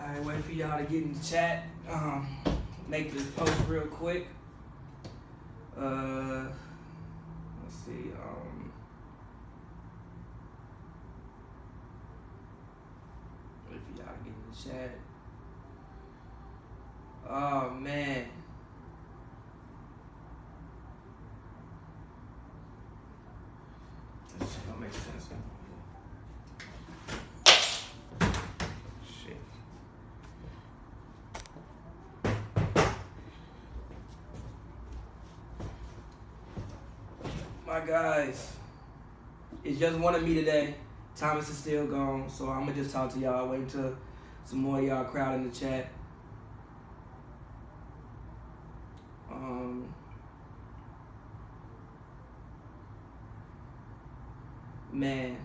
Alright, wait for y'all to get in the chat. Make this post real quick. Let's see. Wait for y'all to get in the chat. Oh man. This shit don't make sense. Shit. My guys, it's just one of me today. Thomas is still gone, so I'm gonna just talk to y'all. Wait until some more of y'all crowd in the chat. Man,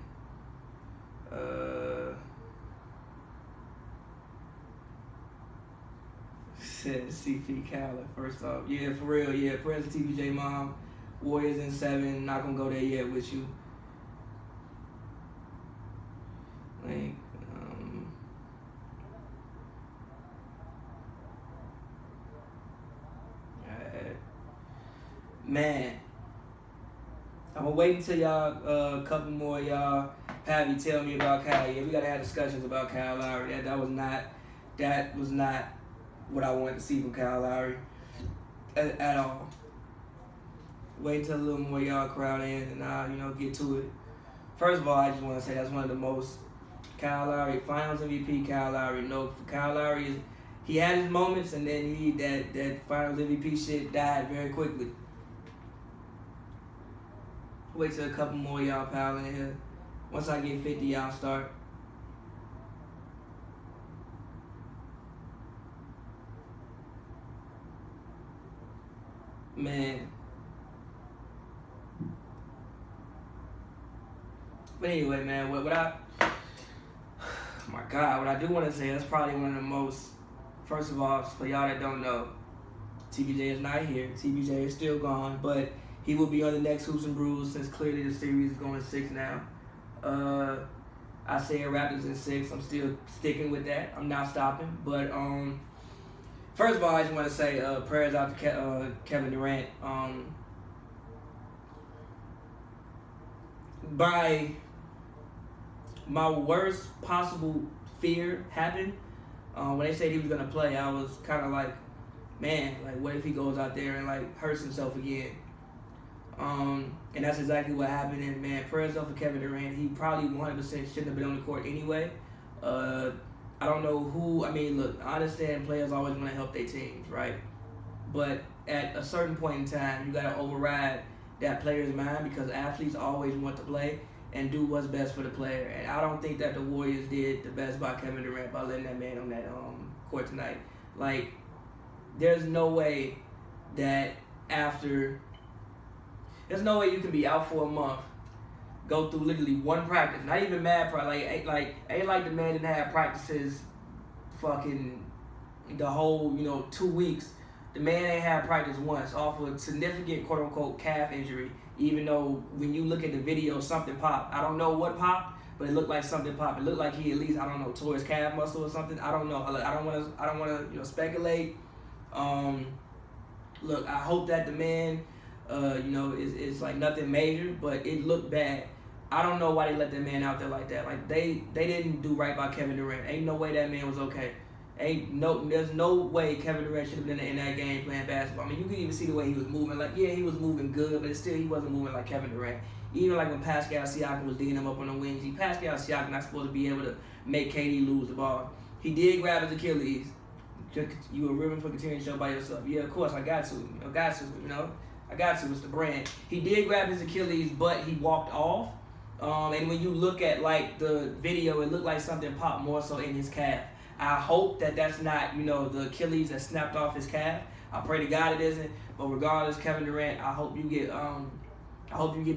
said CP Khaled first off. Yeah, for real. Yeah, prayers to TBJ mom. Warriors in 7. Not gonna go there yet with you. Like, man. I'm gonna wait until y'all, a couple more of y'all have you tell me about Kyle. Yeah, we gotta have discussions about Kyle Lowry. That was not what I wanted to see from Kyle Lowry at all. Wait until a little more y'all crowd in and I'll, get to it. First of all, I just want to say that's one of the most Kyle Lowry Finals MVP. Kyle Lowry, Kyle Lowry he had his moments and then that Finals MVP shit died very quickly. Wait till a couple more y'all pile in here. Once I get 50, y'all start. Man. But anyway, man, what I do want to say, that's probably one of the most, first of all, for y'all that don't know, TBJ is not here. TBJ is still gone, but he will be on the next Hoops and Brews since clearly the series is going to 6 now. I say Raptors in 6. I'm still sticking with that. I'm not stopping. But first of all, I just want to say prayers out to Kevin Durant. By my worst possible fear happened, when they said he was going to play, I was kind of like, man, like what if he goes out there and like hurts himself again? And that's exactly what happened. And man, prayers up for Kevin Durant. He probably 100% shouldn't have been on the court anyway. I don't know who. I mean, look, I understand players always want to help their teams, right? But at a certain point in time, you got to override that player's mind because athletes always want to play and do what's best for the player. And I don't think that the Warriors did the best by Kevin Durant by letting that man on that court tonight. Like, there's no way that after. There's no way you can be out for a month, go through literally one practice, not even mad practice. Ain't like the man didn't have practices fucking the whole, 2 weeks. The man ain't had practice once off a significant quote-unquote calf injury, even though when you look at the video, something popped. I don't know what popped, but it looked like something popped. It looked like he at least, tore his calf muscle or something. I don't know. I don't want to speculate. Look, I hope that the man, it's like nothing major, but it looked bad. I don't know why they let that man out there like that. Like they didn't do right by Kevin Durant. Ain't no way that man was okay. There's no way Kevin Durant should have been in that game playing basketball. I mean, you could even see the way he was moving. Like, yeah, he was moving good, but still he wasn't moving like Kevin Durant. Even like when Pascal Siakam was digging him up on the wings, Pascal Siakam not supposed to be able to make KD lose the ball. He did grab his Achilles. You were ribbing for continuing to show by yourself. Yeah, of course, I got to. I got to. It's the brand. He did grab his Achilles, but he walked off. And when you look at like the video, it looked like something popped more so in his calf. I hope that that's not, the Achilles that snapped off his calf. I pray to God it isn't. But regardless, Kevin Durant, I hope you get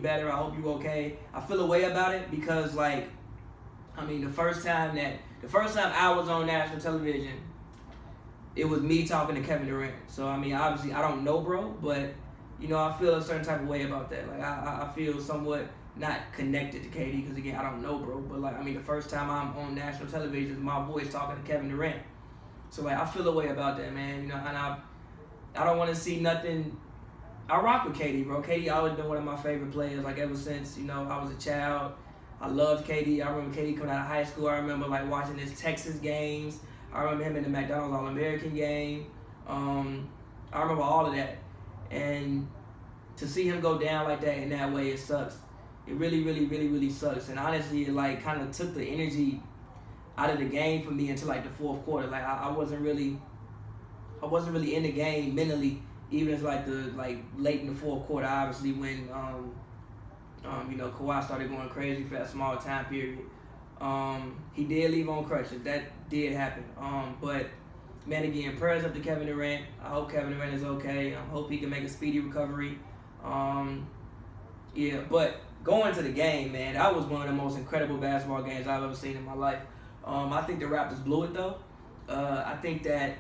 better. I hope you okay. I feel a way about it because the first time I was on national television, it was me talking to Kevin Durant. So obviously I don't know, bro, but I feel a certain type of way about that. Like I feel somewhat not connected to KD because again I don't know, bro. But the first time I'm on national television, is my voice talking to Kevin Durant. So like I feel a way about that, man. You know, and I don't want to see nothing. I rock with KD, bro. KD always been one of my favorite players, like ever since, you know, I was a child. I loved KD. I remember KD coming out of high school. I remember like watching his Texas games. I remember him in the McDonald's All-American game. I remember all of that. And to see him go down like that in that way, it sucks. It really, really, really, really sucks. And honestly, it like kind of took the energy out of the game for me until like the fourth quarter. Like I wasn't really in the game mentally, even as like late in the fourth quarter. Obviously, when you know, Kawhi started going crazy for that small time period. He did leave on crutches. That did happen. But man, again, prayers up to Kevin Durant. I hope Kevin Durant is okay. I hope he can make a speedy recovery. Yeah, but going to the game, man, that was one of the most incredible basketball games I've ever seen in my life. I think the Raptors blew it though. I think that,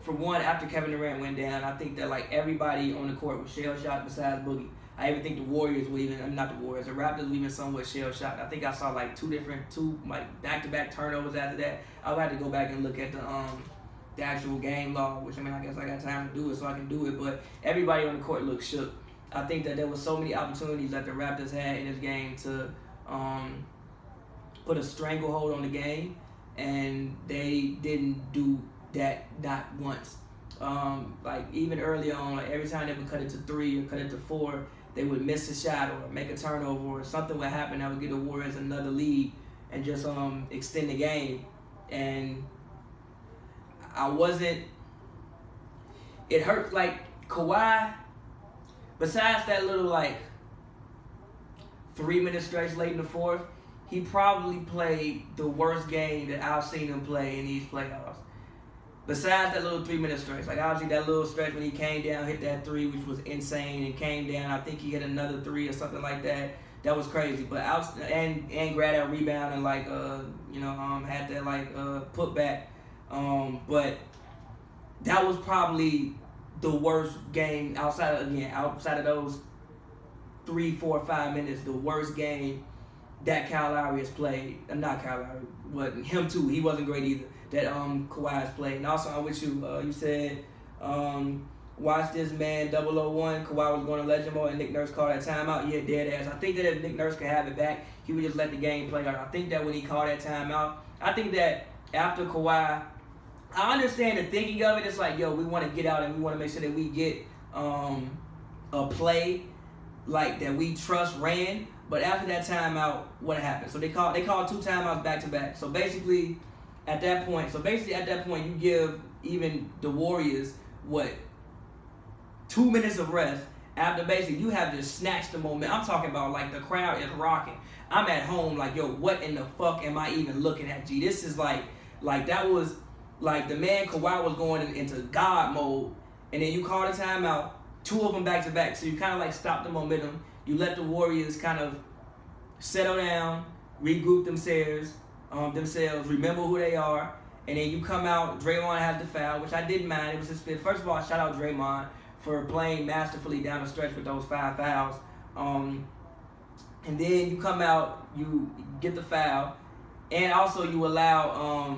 for one, after Kevin Durant went down, I think that like everybody on the court was shell-shocked besides Boogie. I even think the Warriors were even, not the Warriors, the Raptors were even somewhat shell-shocked. I think I saw like two back-to-back turnovers after that. I would have to go back and look at the actual game log, which I mean, I guess I got time to do it, so I can do it. But everybody on the court looked shook. I think that there were so many opportunities that the Raptors had in this game to put a stranglehold on the game, and they didn't do that not once. Like even early on, like every time they would cut it to 3 or cut it to 4, they would miss a shot or make a turnover or something would happen that would give the Warriors another lead and just extend the game. And it hurt. Like Kawhi, besides that little like 3-minute stretch late in the fourth, he probably played the worst game that I've seen him play in these playoffs. Besides that little 3-minute stretch, like obviously that little stretch when he came down, hit that 3, which was insane, and came down, I think he hit another 3 or something like that. That was crazy. But and grabbed that rebound and like had that like put back. But that was probably the worst game outside of those 3, 4, 5 minutes. The worst game that Kyle Lowry has played. Not Kyle Lowry, but him too. He wasn't great either. That Kawhi has played. And also, I'm with you. You said, watch this man 001. Kawhi was going to legend mode, and Nick Nurse called that timeout. Yeah, dead ass. I think that if Nick Nurse could have it back, he would just let the game play out. I think that when he called that timeout, I think that after Kawhi, I understand the thinking of it. It's like, yo, we want to get out and we want to make sure that we get a play like that we trust ran. But after that timeout, what happened? So they called 2 timeouts back to back. So basically, at that point, you give even the Warriors 2 minutes of rest. After basically you have just snatched the moment. I'm talking about like the crowd is rocking. I'm at home like, yo, what in the fuck am I even looking at? G, this is like that was like the man Kawhi was going into God mode, and then you call the timeout, 2 of them back to back. So you kind of like stop the momentum. You let the Warriors kind of settle down, regroup themselves, remember who they are, and then you come out. Draymond has the foul, which I didn't mind. It was his fifth. First of all, shout out Draymond for playing masterfully down the stretch with those 5 fouls. And then you come out, you get the foul, and also you allow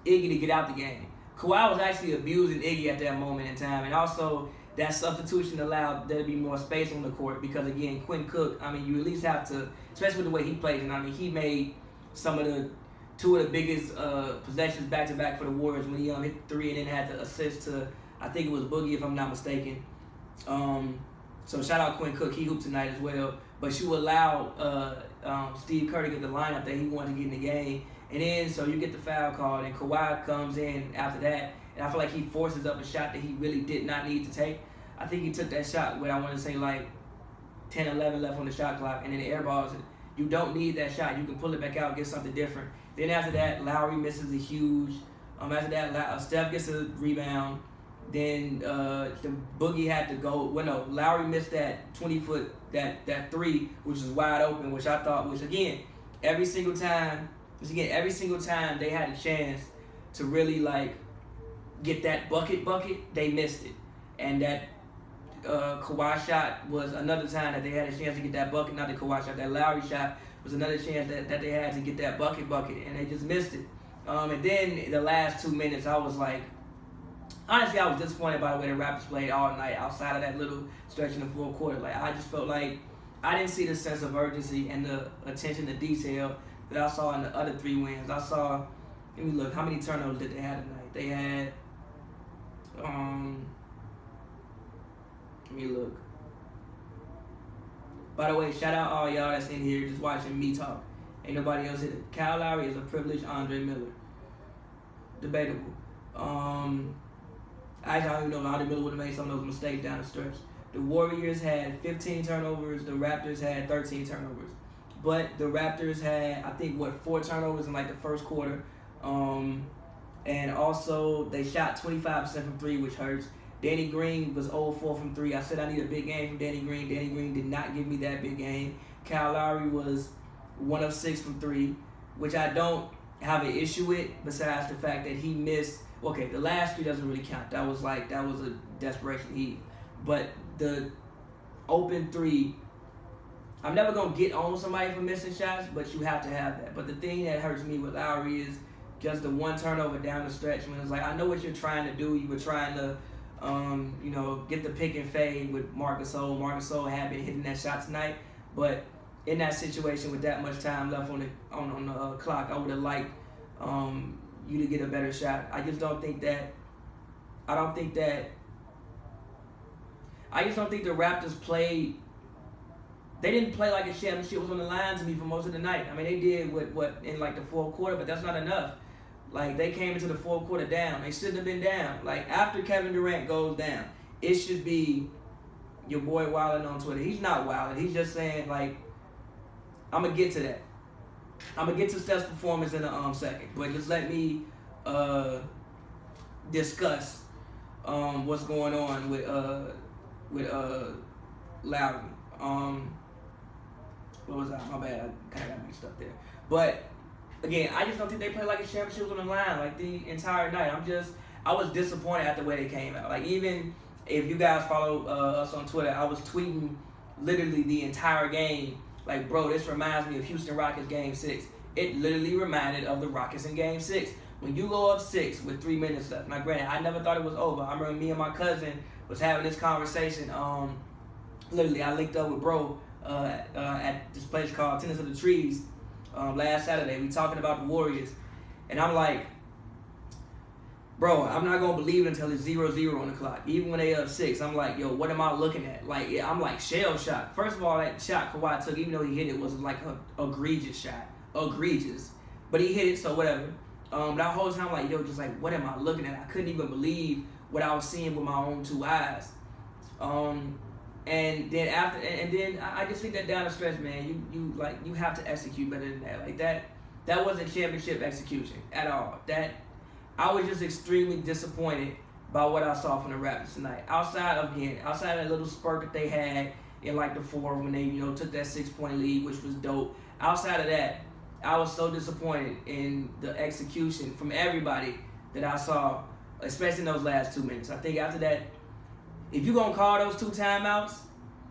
Iggy to get out the game. Kawhi was actually abusing Iggy at that moment in time, and also that substitution allowed there to be more space on the court because, again, Quinn Cook, I mean, you at least have to, especially with the way he plays, and I mean, he made some of the 2 of the biggest possessions back-to-back for the Warriors when he hit 3 and then had the assist to, I think it was Boogie, if I'm not mistaken. So shout out Quinn Cook, he hooped tonight as well. But you allow Steve Kerr to get the lineup that he wanted to get in the game. And then, so you get the foul called, and Kawhi comes in after that, and I feel like he forces up a shot that he really did not need to take. I think he took that shot with, I want to say, like 10, 11 left on the shot clock, and then the airballs it. You don't need that shot. You can pull it back out, get something different. Then after that, Lowry misses a huge. After that, Steph gets a rebound. Then the Boogie had to go. Well, no, Lowry missed that 20-foot, that 3, which was wide open, which I thought was, again, every single time they had a chance to really, like, get that bucket, they missed it. And that Kawhi shot was another time that they had a chance to get that bucket. Not the Kawhi shot, that Lowry shot was another chance that they had to get that bucket, and they just missed it. And then the last 2 minutes, I was like, honestly, I was disappointed by the way the Raptors played all night outside of that little stretch in the fourth quarter. Like, I just felt like I didn't see the sense of urgency and the attention to detail that I saw in the other 3 wins. I saw, let me look, how many turnovers did they have tonight? They had, let me look. By the way, shout out all y'all that's in here just watching me talk. Ain't nobody else hit it. Kyle Lowry is a privileged Andre Miller. Debatable. I don't even know if Andre Miller would have made some of those mistakes down the stretch. The Warriors had 15 turnovers. The Raptors had 13 turnovers. But the Raptors had, I think, 4 turnovers in like the first quarter. And also, they shot 25% from 3, which hurts. Danny Green was 0-4 from 3. I said I need a big game from Danny Green. Danny Green did not give me that big game. Kyle Lowry was 1 of 6 from 3, which I don't have an issue with, besides the fact that he missed. Okay, the last 3 doesn't really count. That was a desperation heat. But the open 3, I'm never going to get on somebody for missing shots, but you have to have that. But the thing that hurts me with Lowry is just the 1 turnover down the stretch when it's like, I know what you're trying to do. You were trying to, get the pick and fade with Marc Gasol. Marc Gasol had been hitting that shot tonight, but in that situation with that much time left on the clock, I would have liked you to get a better shot. I just don't think that. I just don't think the Raptors played. They didn't play like a championship was on the line to me for most of the night. I mean, they did what in like the fourth quarter, but that's not enough. Like, they came into the fourth quarter down. They shouldn't have been down. Like, after Kevin Durant goes down, it should be your boy wilding on Twitter. He's not wilding. He's just saying, like, I'm going to get to that. I'm going to get to Steph's performance in a second. But just let me discuss what's going on with Lowry. What was that? My bad. I kind of got mixed up there. But again, I just don't think they played like a championship was on the line like the entire night. I was disappointed at the way they came out. Like, even if you guys follow us on Twitter, I was tweeting literally the entire game. Like, bro, this reminds me of Houston Rockets Game 6. It literally reminded of the Rockets in Game 6. When you go up 6 with 3 minutes left. Now, granted, I never thought it was over. I remember me and my cousin was having this conversation. Literally, I linked up with bro at this place called Tennis of the Trees last Saturday. We talking about the Warriors. And I'm like, bro, I'm not going to believe it until it's 0-0 on the clock. Even when they up 6, I'm like, yo, what am I looking at? Like, yeah, I'm like shell shocked. First of all, that shot Kawhi took, even though he hit it, was like an egregious shot. Egregious. But he hit it, so whatever. That whole time, like, yo, just like, what am I looking at? I couldn't even believe what I was seeing with my own 2 eyes. And then I just think that down the stretch, man, you have to execute better than that. Like, that wasn't championship execution at all. That I was just extremely disappointed by what I saw from the Raptors tonight. Outside of that little spurt that they had in like the fourth when they took that 6-point lead, which was dope. Outside of that, I was so disappointed in the execution from everybody that I saw, especially in those last 2 minutes. I think after that, if you're going to call those 2 timeouts,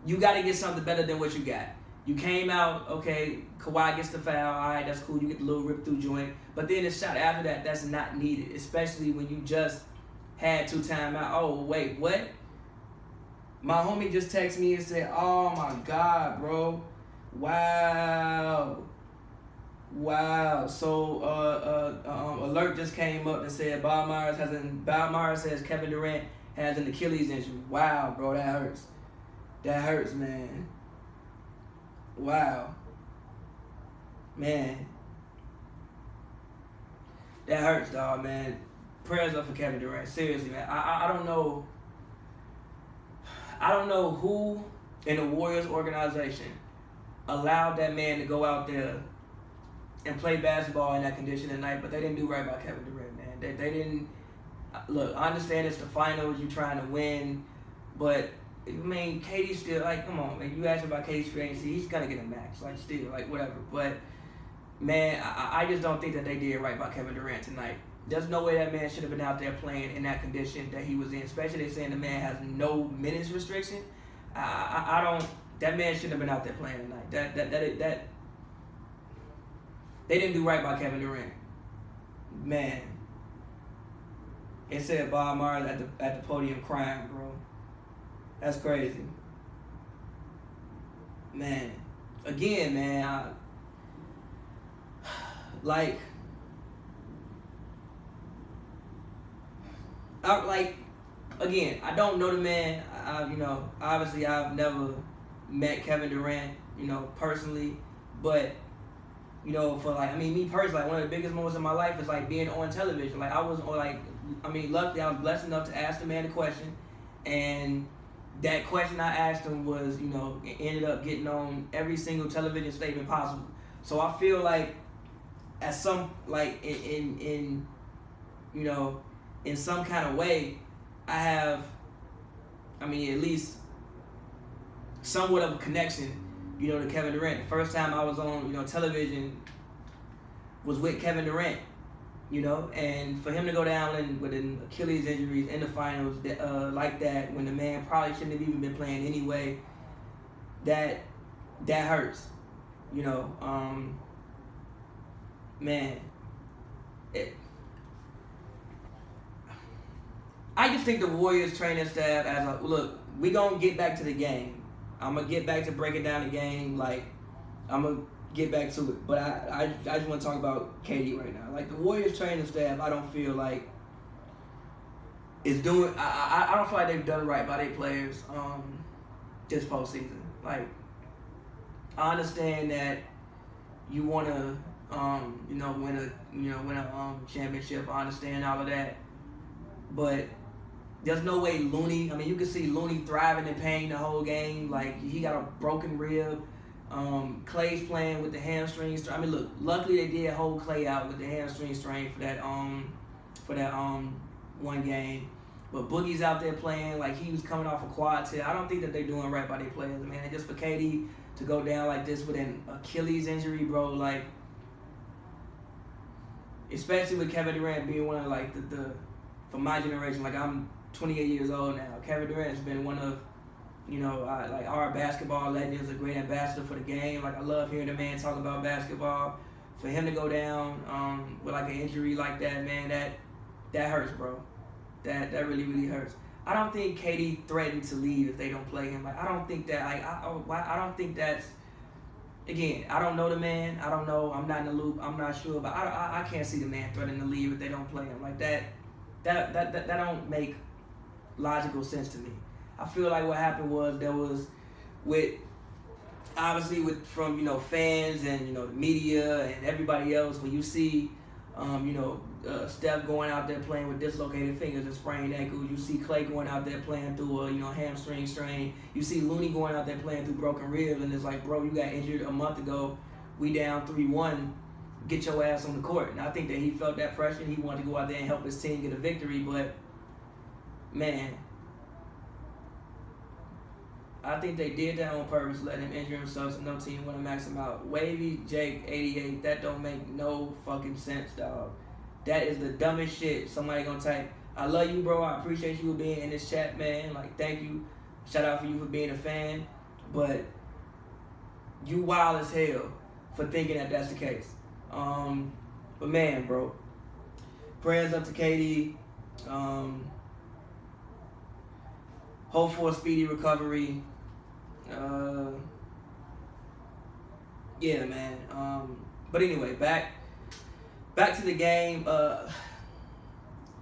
you got to get something better than what you got. You came out, okay, Kawhi gets the foul, all right, that's cool, you get the little rip-through joint. But then the shot after that, that's not needed, especially when you just had 2 timeouts. Oh, wait, what? My homie just texted me and said, oh, my God, bro. Wow. So, alert just came up and said Bob Myers says Kevin Durant has an Achilles injury. Wow, bro, that hurts. That hurts, man. Wow. Man. That hurts, dog, man. Prayers up for Kevin Durant. Seriously, man. I don't know. I don't know who in the Warriors organization allowed that man to go out there and play basketball in that condition tonight, but they didn't do right by Kevin Durant, man. They didn't. Look, I understand it's the finals, you're trying to win, but I mean, KD still, like, come on, man. You ask about KD's free agency, he's gonna get a max, like, still, like, whatever. But man, I just don't think that they did right by Kevin Durant tonight. There's no way that man should have been out there playing in that condition that he was in. Especially they saying the man has no minutes restriction. I don't. That man shouldn't have been out there playing tonight. That they didn't do right by Kevin Durant. man, it said Bob Marley at the podium crying, bro. That's crazy. Man, again, man, again, I don't know the man. Obviously I've never met Kevin Durant, personally, but me personally, one of the biggest moments in my life is like being on television. Like luckily I was blessed enough to ask the man a question, and that question I asked him was, it ended up getting on every single television statement possible. So I feel like at some in some kind of way, I have, at least somewhat of a connection, to Kevin Durant. The first time I was on, television was with Kevin Durant, and for him to go down with an Achilles injury in the finals like that, when the man probably shouldn't have even been playing anyway, that hurts, man. I just think the Warriors training staff look, we gonna get back to the game. I'm gonna get back to breaking down the game. Like, I'm gonna get back to it. But I just want to talk about KD right now. Like, the Warriors training staff, I don't feel like is doing. I don't feel like they've done right by their players this postseason. Like, I understand that you want to win a championship. I understand all of that, but there's no way Looney. You can see Looney thriving in pain the whole game. Like, he got a broken rib. Klay's playing with the hamstring strain. Look, luckily they did hold Klay out with the hamstring strain for that one game. But Boogie's out there playing like he was coming off a quad tear. I don't think that they're doing right by their players, man. And just for KD to go down like this with an Achilles injury, bro, like, especially with Kevin Durant being one of like the for my generation, like, I'm 28 years old now. Kevin Durant has been one of, our basketball legends, a great ambassador for the game. Like, I love hearing the man talk about basketball. For him to go down with like an injury like that, man, that hurts, bro. That really, really hurts. I don't think KD threatened to leave if they don't play him. Like, I don't think that. Like, I don't think that's. Again, I don't know the man. I don't know. I'm not in the loop. I'm not sure, but I can't see the man threatening to leave if they don't play him. Like, that don't make logical sense to me. I feel like what happened was there was from fans and the media and everybody else, when you see Steph going out there playing with dislocated fingers and sprained ankles, you see Klay going out there playing through a hamstring strain, you see Looney going out there playing through broken ribs, and it's like, bro, you got injured a month ago, we down 3-1, get your ass on the court. And I think that he felt that pressure. He wanted to go out there and help his team get a victory, but man, I think they did that on purpose, letting him injure himself so no team want to max him out. Wavy Jake 88, that don't make no fucking sense, dog. That is the dumbest shit somebody gonna type. I love you, bro. I appreciate you being in this chat, man. Like, thank you. Shout out for you for being a fan. But you wild as hell for thinking that that's the case. But man, bro, prayers up to KD. Hope for a speedy recovery. Yeah, man. But anyway, back to the game. I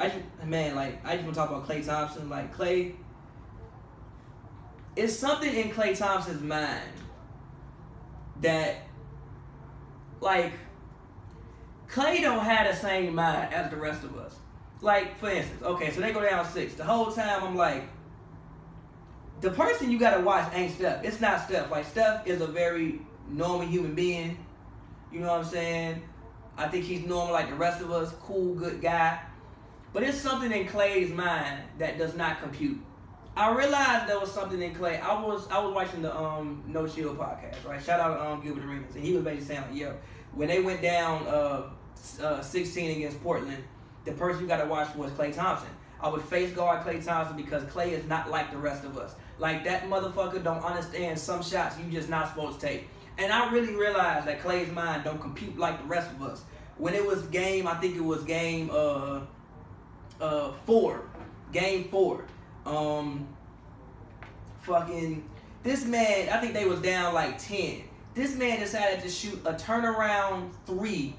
just want to talk about Klay Thompson. Like, Klay, it's something in Klay Thompson's mind that, like, Klay don't have the same mind as the rest of us. Like, for instance, okay, so they go down 6. The whole time I'm like, the person you gotta watch ain't Steph. It's not Steph. Like, Steph is a very normal human being. You know what I'm saying? I think he's normal like the rest of us. Cool, good guy. But it's something in Klay's mind that does not compute. I realized there was something in Klay. I was watching the No Chill podcast, right? Shout out to Gilbert Arenas. And he was basically saying, like, yo, when they went down 16 against Portland, the person you gotta watch was Klay Thompson. I would face guard Klay Thompson because Klay is not like the rest of us. Like, that motherfucker don't understand some shots you just not supposed to take. And I really realized that Klay's mind don't compute like the rest of us. when it was game, I think it was game 4. Game 4. Fucking this man, I think they was down like 10. This man decided to shoot a turnaround 3,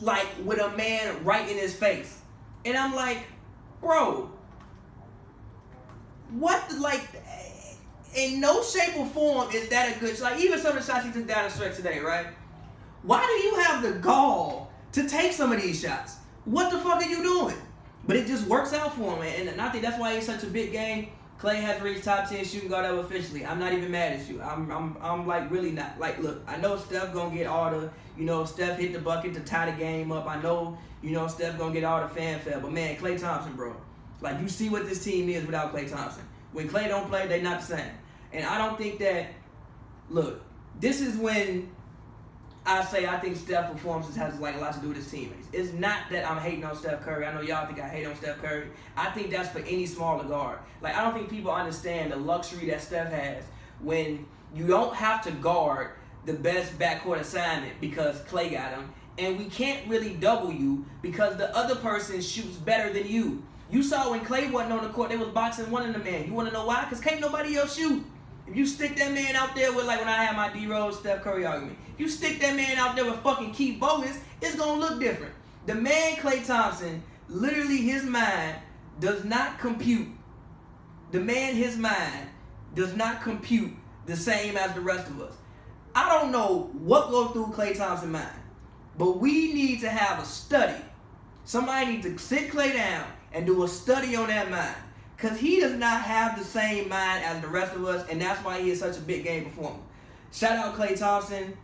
like with a man right in his face. And I'm like, bro, what the, like, in no shape or form is that a good, like even some of the shots he took down the stretch today, right? Why do you have the gall to take some of these shots? What the fuck are you doing? But it just works out for him, and I think that's why he's such a big game. Klay has reached top 10 shooting guard ever officially. I'm not even mad at you. I'm like really not. Like, look, I know Steph gonna get all the, Steph hit the bucket to tie the game up. I know, Steph gonna get all the fanfare. But man, Klay Thompson, bro. Like, you see what this team is without Klay Thompson. When Klay don't play, they not the same. And I don't think that, look, this is when I think Steph's performances has like a lot to do with his teammates. It's not that I'm hating on Steph Curry. I know y'all think I hate on Steph Curry. I think that's for any smaller guard. Like, I don't think people understand the luxury that Steph has when you don't have to guard the best backcourt assignment because Klay got him, and we can't really double you because the other person shoots better than you. You saw when Klay wasn't on the court, they was boxing one of the men. You want to know why? Because can't nobody else shoot. If you stick that man out there with, like when I had my D-Rose Steph Curry argument, if you stick that man out there with fucking Keith Bogans, it's going to look different. The man, Klay Thompson, literally his mind does not compute. The man, his mind does not compute the same as the rest of us. I don't know what goes through Klay Thompson's mind, but we need to have a study. Somebody needs to sit Klay down and do a study on that mind. Because he does not have the same mind as the rest of us, and that's why he is such a big game performer. Shout out Klay Thompson.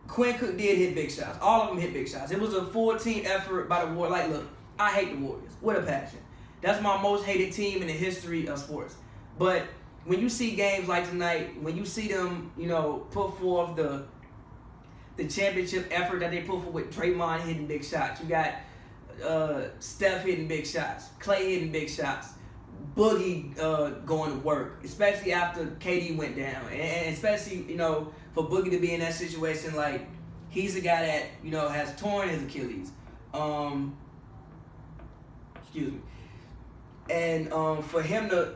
Quinn Cook did hit big shots. All of them hit big shots. It was a full team effort by the Warriors. Like, look, I hate the Warriors with a passion. That's my most hated team in the history of sports. But when you see games like tonight, when you see them, put forth the championship effort that they put forth with Draymond hitting big shots. You got Steph hitting big shots, Klay hitting big shots, Boogie going to work, especially after KD went down, and especially for Boogie to be in that situation, like he's a guy that has torn his Achilles, excuse me, and for him to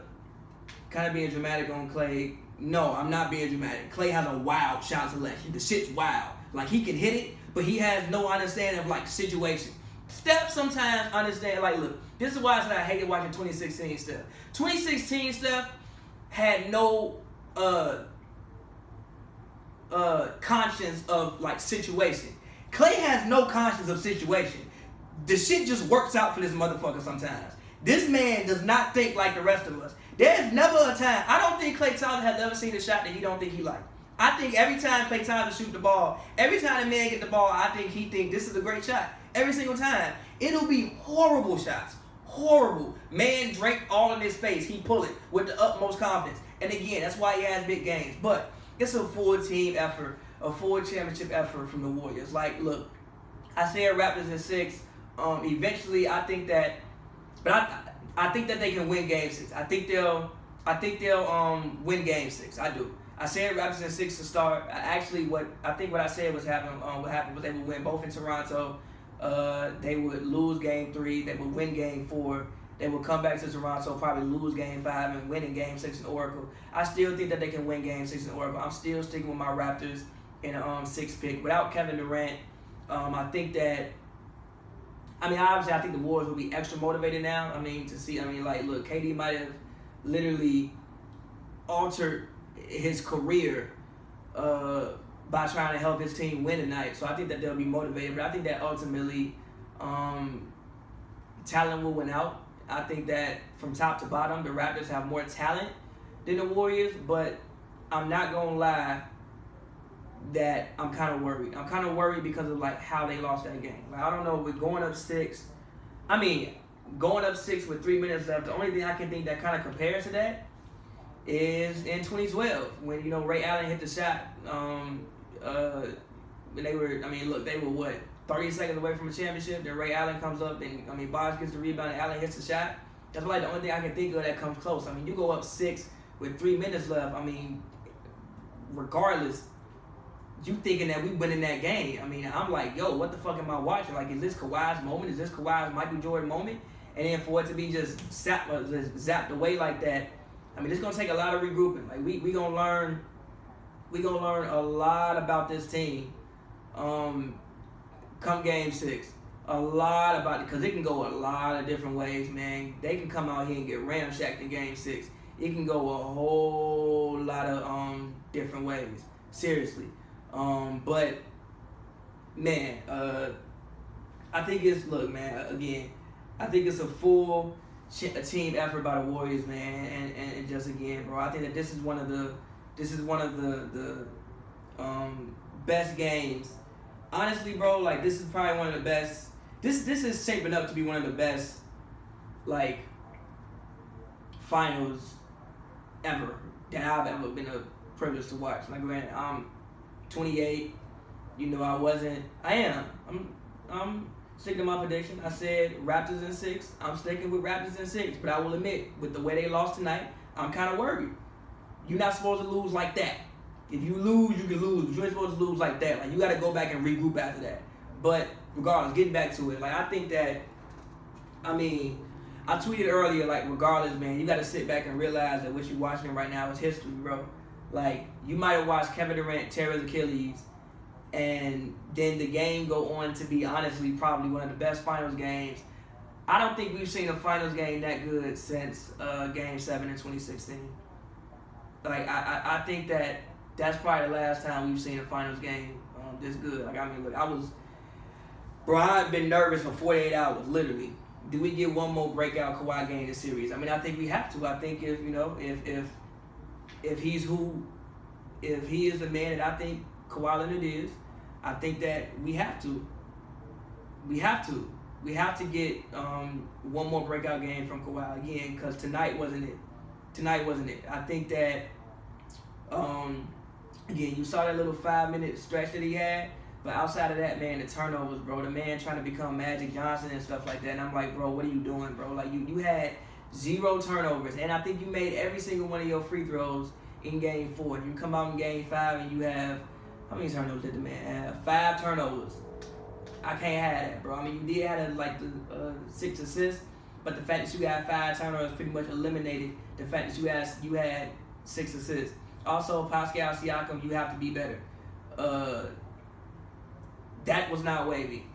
kind of being dramatic on Klay. No, I'm not being dramatic. Klay has a wild shot selection. The shit's wild. Like, he can hit it, but he has no understanding of like situation. Steph sometimes understand, like, look, this is why I said I hated watching 2016 Steph. 2016 Steph had no conscience of, like, situation. Klay has no conscience of situation. The shit just works out for this motherfucker sometimes. This man does not think like the rest of us. There's never a time, I don't think Klay Thompson has ever seen a shot that he don't think he liked. I think every time Klay Thompson shoot the ball, every time the man get the ball, I think he think this is a great shot. Every single time. It'll be horrible shots. Horrible. Man Drake all in his face. He pull it with the utmost confidence. And again, that's why he has big games. But it's a full team effort, a full championship effort from the Warriors. Like, look, I said Raptors in 6. Eventually, I think that, but I think that they can win Game 6. I think they'll win Game 6. I do. I said Raptors in 6 to start. What I said was happening. What happened was they would win both in Toronto. They would lose Game 3. They would win Game 4. They would come back to Toronto, probably lose Game 5, and win in Game 6 in Oracle. I still think that they can win Game 6 in Oracle. I'm still sticking with my Raptors in a 6th pick. Without Kevin Durant, I think that, obviously I think the Warriors will be extra motivated now. Look, KD might have literally altered his career by trying to help his team win tonight. So I think that they'll be motivated. But I think that ultimately talent will win out. I think that from top to bottom, the Raptors have more talent than the Warriors. But I'm not going to lie that I'm kind of worried. I'm kind of worried because of like how they lost that game. Like, I don't know, with going up 6. Going up 6 with 3 minutes left, the only thing I can think that kind of compares to that is in 2012 when Ray Allen hit the shot. When they were, they were what, 30 seconds away from a championship. Then Ray Allen comes up and Bosh gets the rebound and Allen hits the shot. That's like the only thing I can think of that comes close. You go up 6 with 3 minutes left. Regardless, you thinking that we winning that game. I mean, I'm like, yo, what the fuck am I watching? Like, is this Kawhi's moment? Is this Kawhi's Michael Jordan moment? And then for it to be just zapped away like that, I mean, it's gonna take a lot of regrouping. Like we gonna learn a lot about this team. Come game 6, a lot about it, because it can go a lot of different ways, man. They can come out here and get ramshacked in game 6. It can go a whole lot of different ways. Seriously. But man, I think it's I think it's a full team effort by the Warriors, man, and just again, bro, I think that this is one of the best games. Honestly, bro, like this is probably one of the best. This is shaping up to be one of the best, like, finals ever that I've ever been a privilege to watch. Like, granted, I'm 28. You know, I'm sticking to my prediction. I said Raptors in 6. I'm sticking with Raptors in 6. But I will admit, with the way they lost tonight, I'm kind of worried. You're not supposed to lose like that. If you lose, you can lose. But you ain't supposed to lose like that. Like, you got to go back and regroup after that. But regardless, getting back to it, like, I think that, I mean, I tweeted earlier, like, regardless, man, you got to sit back and realize that what you're watching right now is history, bro. Like, you might have watched Kevin Durant tear his Achilles, and then the game go on to be, honestly, probably one of the best finals games. I don't think we've seen a finals game that good since Game 7 in 2016. Like, I think that that's probably the last time we've seen a finals game this good. Like, I mean, look, I've been nervous for 48 hours, literally. Do we get one more breakout Kawhi game this series? I mean, I think we have to. I think if he is the man that I think Kawhi Leonard is, I think that we have to. We have to get one more breakout game from Kawhi again, because tonight wasn't it. I think that, again, you saw that little 5-minute stretch that he had, but outside of that, man, the turnovers, bro, the man trying to become Magic Johnson and stuff like that, and I'm like, bro, what are you doing, bro? Like, you had 0 turnovers, and I think you made every single one of your free throws in Game 4. You come out in Game 5 and you have, how many turnovers did the man have? 5 turnovers. I can't have that, bro. I mean, you did have the 6 assists, but the fact that you had 5 turnovers pretty much eliminated the fact that you had 6 assists. Also, Pascal Siakam, you have to be better. That was not wavy.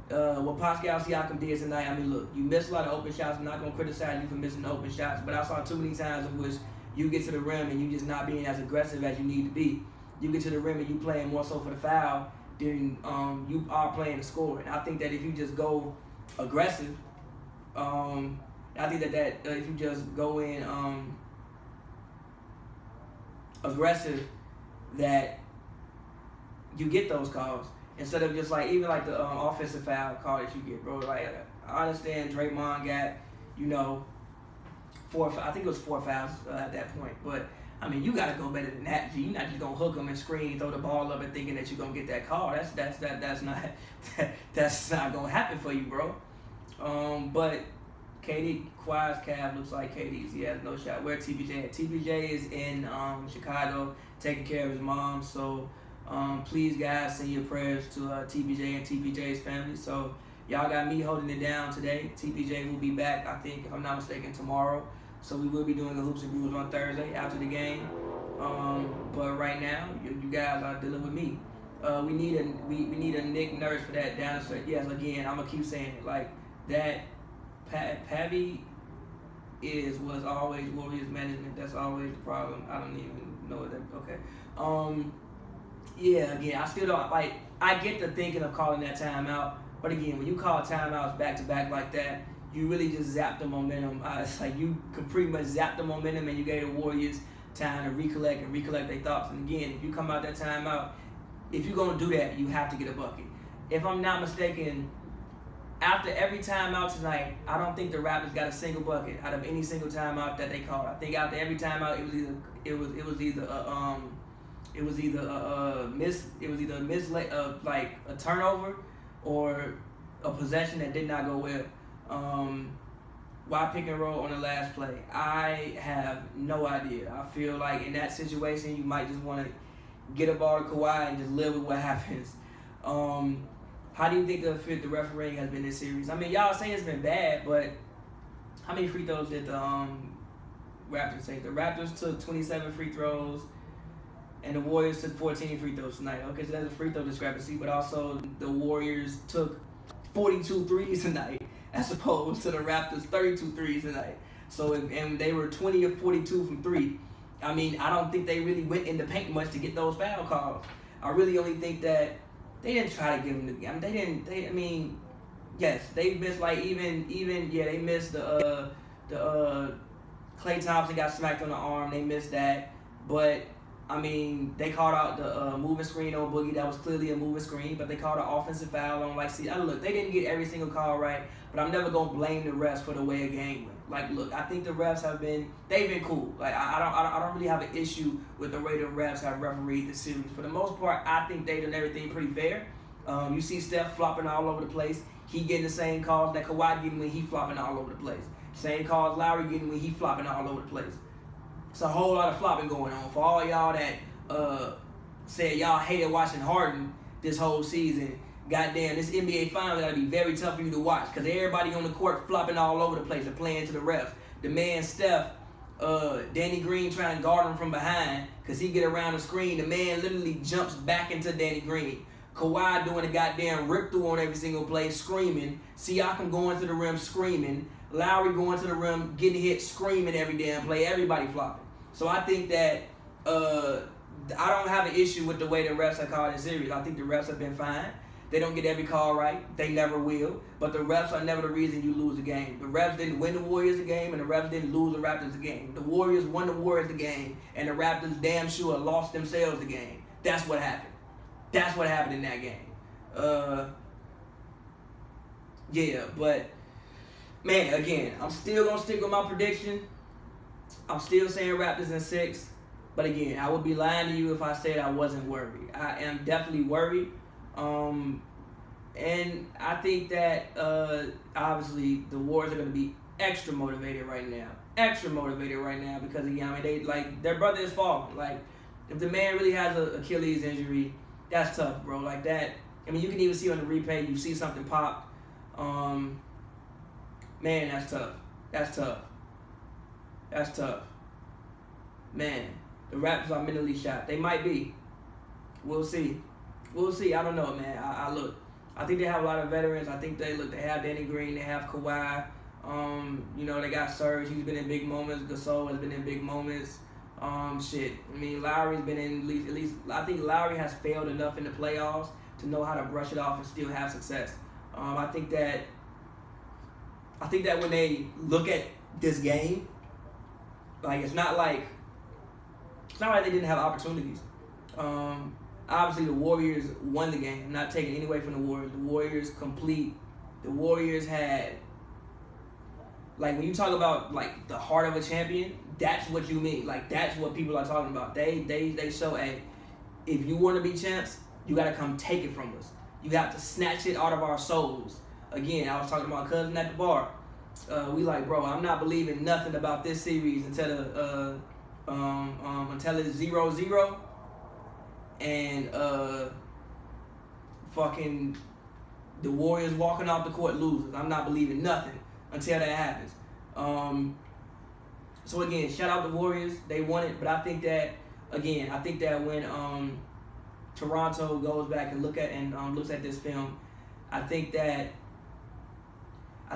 What Pascal Siakam did tonight, I mean, look, you missed a lot of open shots. I'm not going to criticize you for missing the open shots, but I saw too many times in which you get to the rim and you just not being as aggressive as you need to be. You get to the rim and you playing more so for the foul than you are playing the score. And I think that if you just go aggressive, I think that if you just go in aggressive, that you get those calls. Instead of just like, even like the offensive foul call that you get, bro. Like, I understand Draymond got, 4, I think it was 4 fouls at that point. But, I mean, you got to go better than that. You're not just going to hook them and screen, throw the ball up and thinking that you're going to get that call. That's not going to happen for you, bro. But Kawhi's calf looks like KD's. He has no shot. Where TBJ at? TBJ is in Chicago taking care of his mom. So, please, guys, send your prayers to TBJ and TBJ's family. So, y'all got me holding it down today. TBJ will be back, I think, if I'm not mistaken, tomorrow. So, we will be doing the Hoops and Grooves on Thursday after the game. But right now, you guys are dealing with me. We need a Nick Nurse for that down the stretch. Yes, again, I'm going to keep saying it. Like, that Pavi was always Warriors management. That's always the problem. I don't even know that. Okay. Yeah, again, I still don't, like, I get the thinking of calling that timeout, but again, when you call timeouts back-to-back like that, you really just zap the momentum. It's like you could pretty much zap the momentum and you gave the Warriors time to recollect their thoughts. And again, if you come out that timeout, if you're going to do that, you have to get a bucket. If I'm not mistaken, after every timeout tonight, I don't think the Raptors got a single bucket out of any single timeout that they called. I think after every timeout, it was either a turnover or a possession that did not go well. Why pick and roll on the last play? I have no idea. I feel like in that situation, you might just want to get a ball to Kawhi and just live with what happens. How do you think the refereeing has been this series? I mean, y'all say it's been bad, but how many free throws did the Raptors take? The Raptors took 27 free throws, and the Warriors took 14 free throws tonight. Okay, so there's a free throw discrepancy, but also the Warriors took 42 threes tonight, as opposed to the Raptors 32 threes tonight. So, and they were 20 of 42 from three. I mean, I don't think they really went in the paint much to get those foul calls. I really only think that they didn't try to give them the game. I mean, yes, they missed they missed the Klay Thompson got smacked on the arm. They missed that, but I mean, they called out the moving screen on Boogie. That was clearly a moving screen, but they called an offensive foul on look, they didn't get every single call right, but I'm never gonna blame the refs for the way a game went. Like, look, I think the refs they've been cool. Like, I don't really have an issue with the way the refs have refereed the series. For the most part, I think they done everything pretty fair. You see Steph flopping all over the place. He getting the same calls that Kawhi getting when he flopping all over the place. Same calls Lowry getting when he flopping all over the place. It's a whole lot of flopping going on. For all y'all that said y'all hated watching Harden this whole season, goddamn, this NBA Finals gotta be very tough for you to watch because everybody on the court flopping all over the place and playing to the refs. The man Steph, Danny Green trying to guard him from behind because he get around the screen. The man literally jumps back into Danny Green. Kawhi doing a goddamn rip through on every single play, screaming. Siakam going to the rim, screaming. Lowry going to the rim, getting hit, screaming every damn play. Everybody flopping. So I think that I don't have an issue with the way the refs are called in series. I think the refs have been fine. They don't get every call right. They never will. But the refs are never the reason you lose a game. The refs didn't win the Warriors a game, and the refs didn't lose the Raptors a game. The Warriors won the Warriors a game, and the Raptors damn sure lost themselves the game. That's what happened. That's what happened in that game. Yeah, but, man, again, I'm still going to stick with my prediction. I'm still saying Raptors in 6. But, again, I would be lying to you if I said I wasn't worried. I am definitely worried. And I think that, obviously, the Warriors are going to be extra motivated right now. Extra motivated right now because, again, I mean, their brother is falling. Like, if the man really has an Achilles injury, that's tough, bro. Like that. I mean, you can even see on the replay, you see something pop. Man, that's tough. That's tough. That's tough. Man, the Raptors are mentally shot. They might be. We'll see. We'll see. I don't know, man. I look. I think they have a lot of veterans. I think they have Danny Green. They have Kawhi. They got Serge. He's been in big moments. Gasol has been in big moments. I mean, Lowry's been in at least. I think Lowry has failed enough in the playoffs to know how to brush it off and still have success. I think that when they look at this game, like it's not like they didn't have opportunities. Obviously, the Warriors won the game. I'm not taking any away from the Warriors. The Warriors complete. The Warriors had, like, when you talk about like the heart of a champion, that's what you mean. Like, that's what people are talking about. They show, hey, if you want to be champs, you got to come take it from us. You got to snatch it out of our souls. Again, I was talking to my cousin at the bar. We like, bro, I'm not believing nothing about this series until it's 0-0 and fucking the Warriors walking off the court losers. I'm not believing nothing until that happens. So again, shout out the Warriors. They won it, but I think that when Toronto goes back and looks at this film, I think that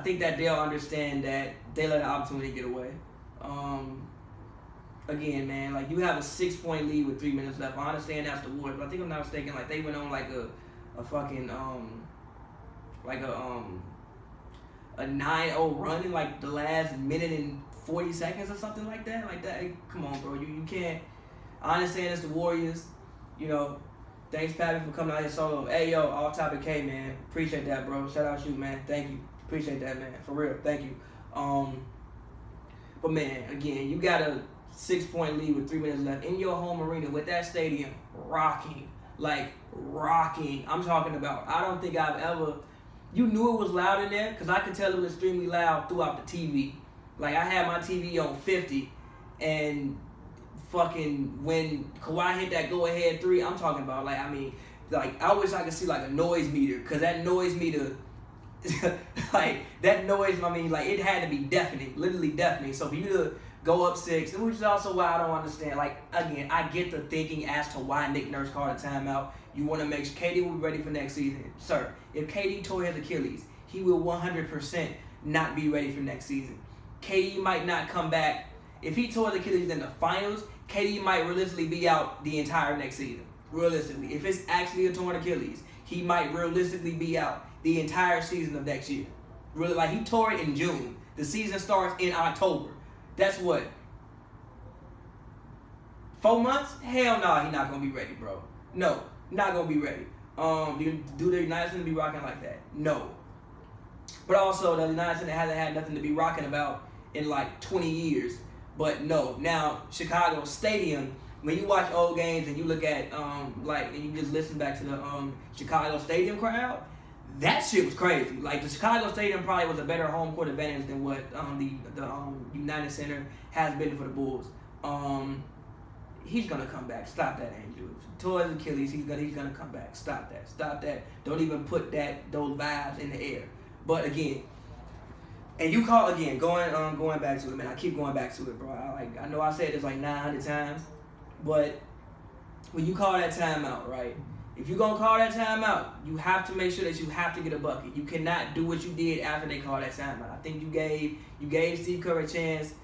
they'll understand that they let an opportunity get away. Again, man, like, you have a 6-point lead with 3 minutes left. I understand that's the Warriors, but I think I'm not mistaken. Like, they went on like a fucking a 9-0 run in like the last minute and 40 seconds or something like that. Like that. Come on, bro. You can't. I understand it's the Warriors. Thanks, Pappy, for coming out here solo. Hey, yo, Off Topic K, man. Appreciate that, bro. Shout out you, man. Thank you. Appreciate that, man. For real. Thank you. But, man, again, you got a 6-point lead with 3 minutes left in your home arena with that stadium rocking. Like, rocking. I'm talking about, I don't think I've ever... You knew it was loud in there because I could tell it was extremely loud throughout the TV. Like, I had my TV on 50, and fucking when Kawhi hit that go-ahead 3, I'm talking about, like, I mean, like, I wish I could see, like, a noise meter, because that noise meter, like, that noise, I mean, like, it had to be deafening, literally deafening. So for you to go up 6, which is also why I don't understand, like, again, I get the thinking as to why Nick Nurse called a timeout. You want to make sure KD will be ready for next season. Sir, if KD tore his Achilles, he will 100% not be ready for next season. KD might not come back. If he tore his Achilles in the finals, KD might realistically be out the entire next season. Realistically. If it's actually a torn Achilles, he might realistically be out the entire season of next year. Really, like, he tore it in June. The season starts in October. That's what? 4 months? Hell no, he's not going to be ready, bro. No, not going to be ready. Do the United States be rocking like that? No. But also, the United States hasn't had nothing to be rocking about in like 20 years. But no, now Chicago Stadium, when you watch old games and you look at and you just listen back to the Chicago Stadium crowd, that shit was crazy. Like, the Chicago Stadium probably was a better home court advantage than what the United Center has been for the Bulls. He's gonna come back. Stop that, Andrew. Tore his Achilles, he's gonna come back. Stop that. Stop that. Don't even put those vibes in the air. But again, and you call again, going back to it, man. I keep going back to it, bro. I know I said this like 900 times, but when you call that timeout, right? If you're gonna call that timeout, you have to make sure that you have to get a bucket. You cannot do what you did after they called that timeout. I think you gave Steve Kerr a chance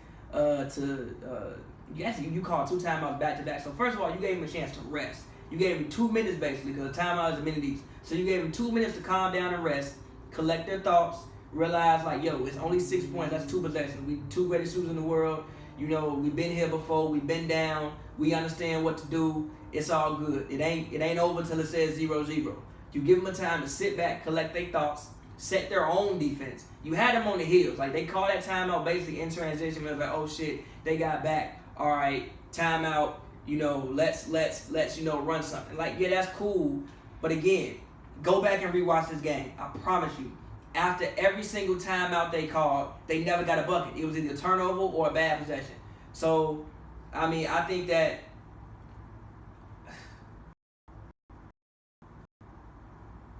you called 2 timeouts back to back. So first of all, you gave him a chance to rest. You gave him 2 minutes basically, because a timeout is a minute each. So you gave him 2 minutes to calm down and rest, collect their thoughts, realize like, yo, it's only 6 points. That's 2 possessions. We 2 greatest shooters in the world. You know, we've been here before. We've been down. We understand what to do. It's all good. It ain't over till it says 0-0. You give them a time to sit back, collect their thoughts, set their own defense. You had them on the heels. Like, they called that timeout basically in transition. It was like, oh shit, they got back. All right, timeout. You know, let's run something. Like, yeah, that's cool. But again, go back and rewatch this game. I promise you. After every single timeout they called, they never got a bucket. It was either a turnover or a bad possession. So, I mean, I think that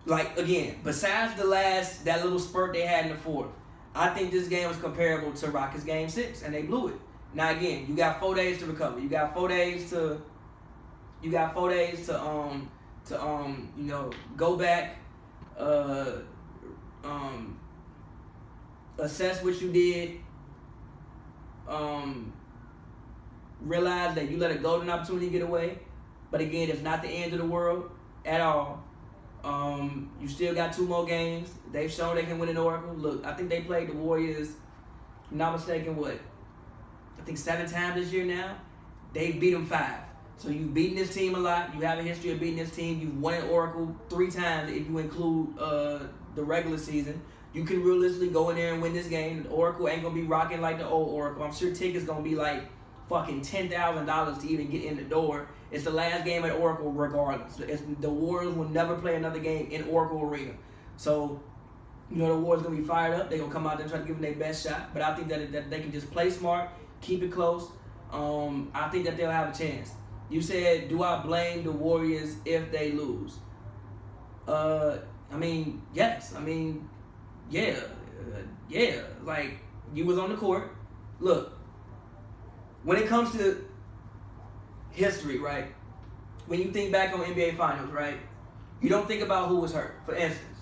like, again, besides that little spurt they had in the fourth, I think this game was comparable to Rockets Game 6, and they blew it. Now again, you got 4 days to recover. You got 4 days to go back, assess what you did, realize that you let a golden opportunity get away. But again, it's not the end of the world at all. You still got 2 more games. They've shown they can win in Oracle. Look, I think they played the Warriors, if I'm not mistaken, 7 times this year now. They beat them 5. So you've beaten this team a lot. You have a history of beating this team. You've won in Oracle 3 times if you include the regular season. You can realistically go in there and win this game. The Oracle ain't going to be rocking like the old Oracle. I'm sure tickets going to be like fucking $10,000 to even get in the door. It's the last game at Oracle regardless. The Warriors will never play another game in Oracle Arena. So, you know, the Warriors going to be fired up. They're going to come out there and try to give them their best shot. But I think that they can just play smart, keep it close. I think that they'll have a chance. You said, do I blame the Warriors if they lose? I mean, yes. I mean, yeah. Like, you was on the court. Look, when it comes to history, right? When you think back on NBA Finals, right? You don't think about who was hurt. For instance,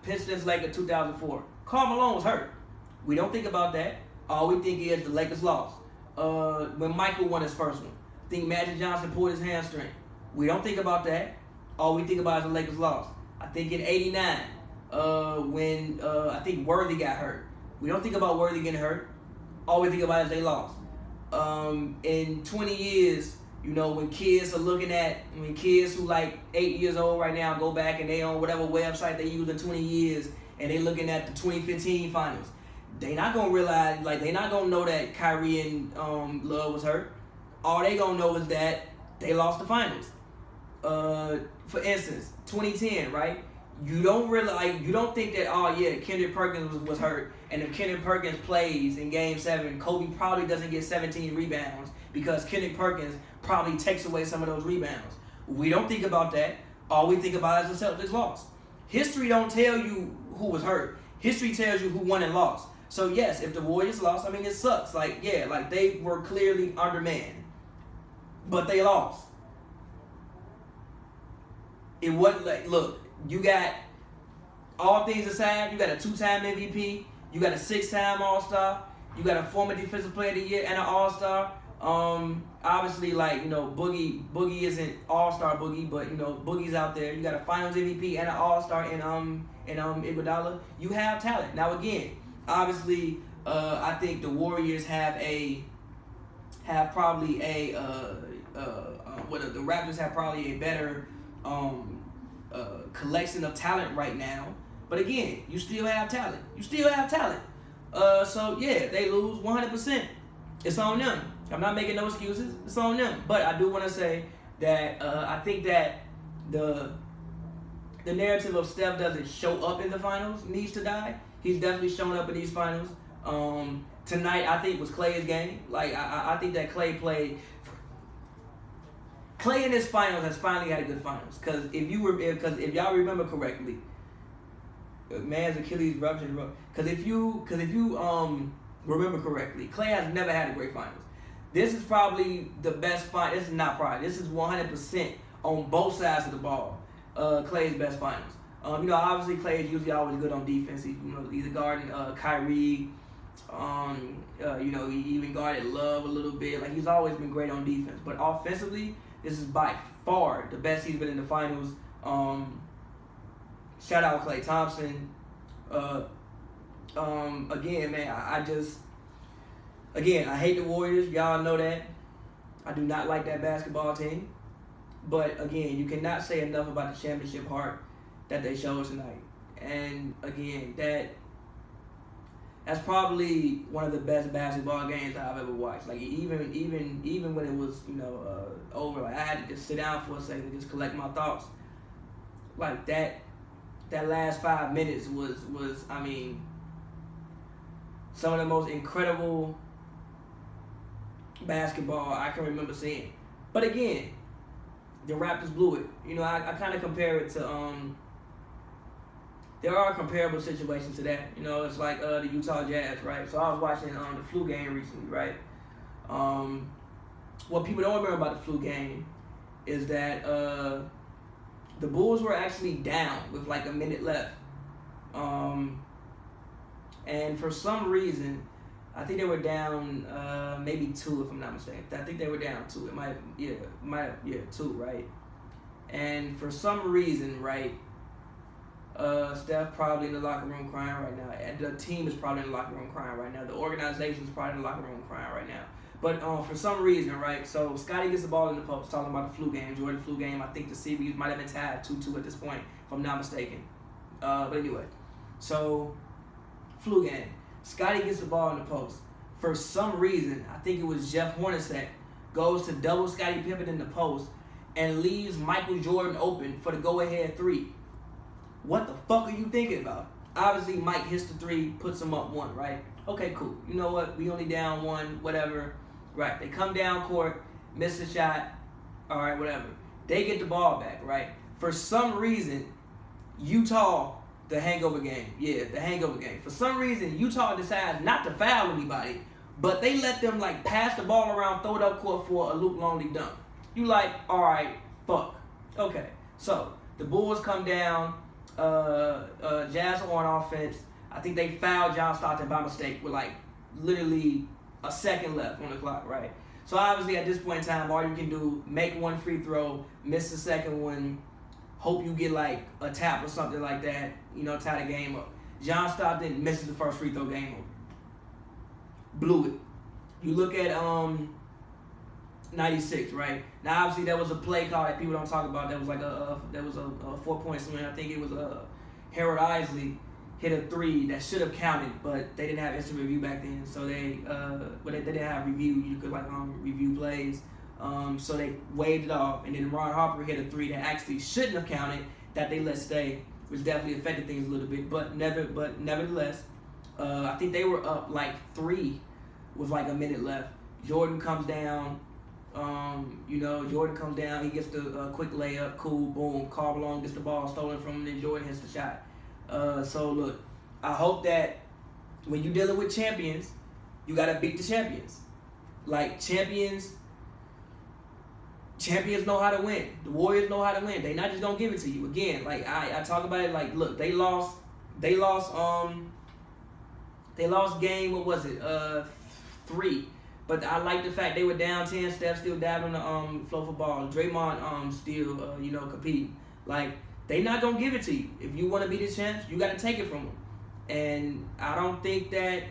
Pistons Lakers 2004. Karl Malone was hurt. We don't think about that. All we think is the Lakers lost. When Michael won his first one. I think Magic Johnson pulled his hamstring. We don't think about that. All we think about is the Lakers lost. I think in '89, when I think Worthy got hurt. We don't think about Worthy getting hurt. All we think about is they lost. In 20 years, you know, when kids who like 8 years old right now go back and they on whatever website they used in 20 years and they looking at the 2015 finals, they not gonna realize, like, they not gonna know that Kyrie and Love was hurt. All they gonna know is that they lost the finals. For instance, 2010, right? You don't think that, oh yeah, Kendrick Perkins was hurt, and if Kendrick Perkins plays in Game 7, Kobe probably doesn't get 17 rebounds because Kendrick Perkins probably takes away some of those rebounds. We don't think about that. All we think about is the Celtics lost. History don't tell you who was hurt. History tells you who won and lost. So yes, if the Warriors lost, I mean, it sucks. Like, yeah, like they were clearly undermanned, but they lost. It wasn't like, look, you got, all things aside, you got a 2-time MVP, you got a 6-time All-Star, you got a former Defensive Player of the Year and an All-Star. Obviously, like, you know, Boogie isn't All-Star Boogie, but, you know, Boogie's out there. You got a Finals MVP and an All-Star in Iguodala. You have talent. Now, again, obviously, I think the Warriors the Raptors have probably a better collection of talent right now. But again, you still have talent. So yeah, they lose 100%. It's on them. I'm not making no excuses. It's on them. But I do want to say that I think that the narrative of Steph doesn't show up in the finals needs to die. He's definitely showing up in these finals. Tonight, I think, was Klay's game. Like, I think that Klay in this finals has finally had a good finals. Because if y'all remember correctly, man's Achilles ruptured. Because if you remember correctly, Klay has never had a great finals. This is probably the best final. This is not probably. This is 100% on both sides of the ball. Klay's best finals. You know, obviously Klay is usually always good on defense. He's guarding Kyrie. You know, he even guarded Love a little bit. Like, he's always been great on defense. But offensively, this is by far the best he's been in the finals. Shout out Klay Thompson. Again, man, I hate the Warriors. Y'all know that. I do not like that basketball team. But again, you cannot say enough about the championship heart that they showed tonight. And again, that's probably one of the best basketball games I've ever watched. Like, even when it was, you know, over, like, I had to just sit down for a second and just collect my thoughts. Like, that last 5 minutes was I mean, some of the most incredible basketball I can remember seeing. But again, the Raptors blew it. You know, I kind of compare it to there are comparable situations to that. You know, it's like the Utah Jazz, right? So I was watching the flu game recently, right? What people don't remember about the flu game is that the Bulls were actually down with like a minute left. And for some reason, I think they were down maybe 2, if I'm not mistaken. I think they were down 2. It might 2, right? And for some reason, right, Steph probably in the locker room crying right now. And the team is probably in the locker room crying right now. The organization is probably in the locker room crying right now. But for some reason, right, so Scotty gets the ball in the post, talking about the flu game, Jordan flu game. I think the series might have been tied 2-2 at this point, if I'm not mistaken. But anyway, so flu game. Scotty gets the ball in the post. For some reason, I think it was Jeff Hornacek, goes to double Scottie Pippen in the post and leaves Michael Jordan open for the go-ahead 3. What the fuck are you thinking about? Obviously, Mike hits the 3, puts him up 1, right? Okay, cool. You know what? We only down 1, whatever. Right. They come down court, miss a shot. All right, whatever. They get the ball back, right? For some reason, Utah, the hangover game. Yeah, the hangover game. For some reason, Utah decides not to foul anybody, but they let them, like, pass the ball around, throw it up court for a Luke Longley dunk. You like, all right, fuck. Okay. So, the Bulls come down. Jazz are on offense. I think they fouled John Stockton by mistake with, like, literally a second left on the clock, right? So, obviously, at this point in time, all you can do, make 1 free throw, miss the second one, hope you get, like, a tap or something like that, you know, tie the game up. John Stockton misses the first free throw, game over. Blew it. You look at 96, right? Now, obviously, there was a play call that people don't talk about. That was like a 4-point swing. I think it was Harold Isley hit a 3 that should have counted, but they didn't have instant review back then. So they didn't have review. You could like review plays. So they waved it off, and then Ron Harper hit a 3 that actually shouldn't have counted that they let stay, which definitely affected things a little bit. But nevertheless, I think they were up like 3 with like a minute left. Jordan comes down, Jordan comes down, he gets the quick layup, cool, boom. Carl Malone gets the ball stolen from him, then Jordan hits the shot. So look, I hope that when you're dealing with champions, you gotta beat the champions. Like champions know how to win. The Warriors know how to win. They not just gonna give it to you. Again, like I talk about it. Like, look, they lost game. What was it? 3. But I like the fact they were down 10. Steph still dabbing the flow for ball. Draymond still competing. Like, they not gonna give it to you. If you want to be the champs, you got to take it from them. And I don't think that.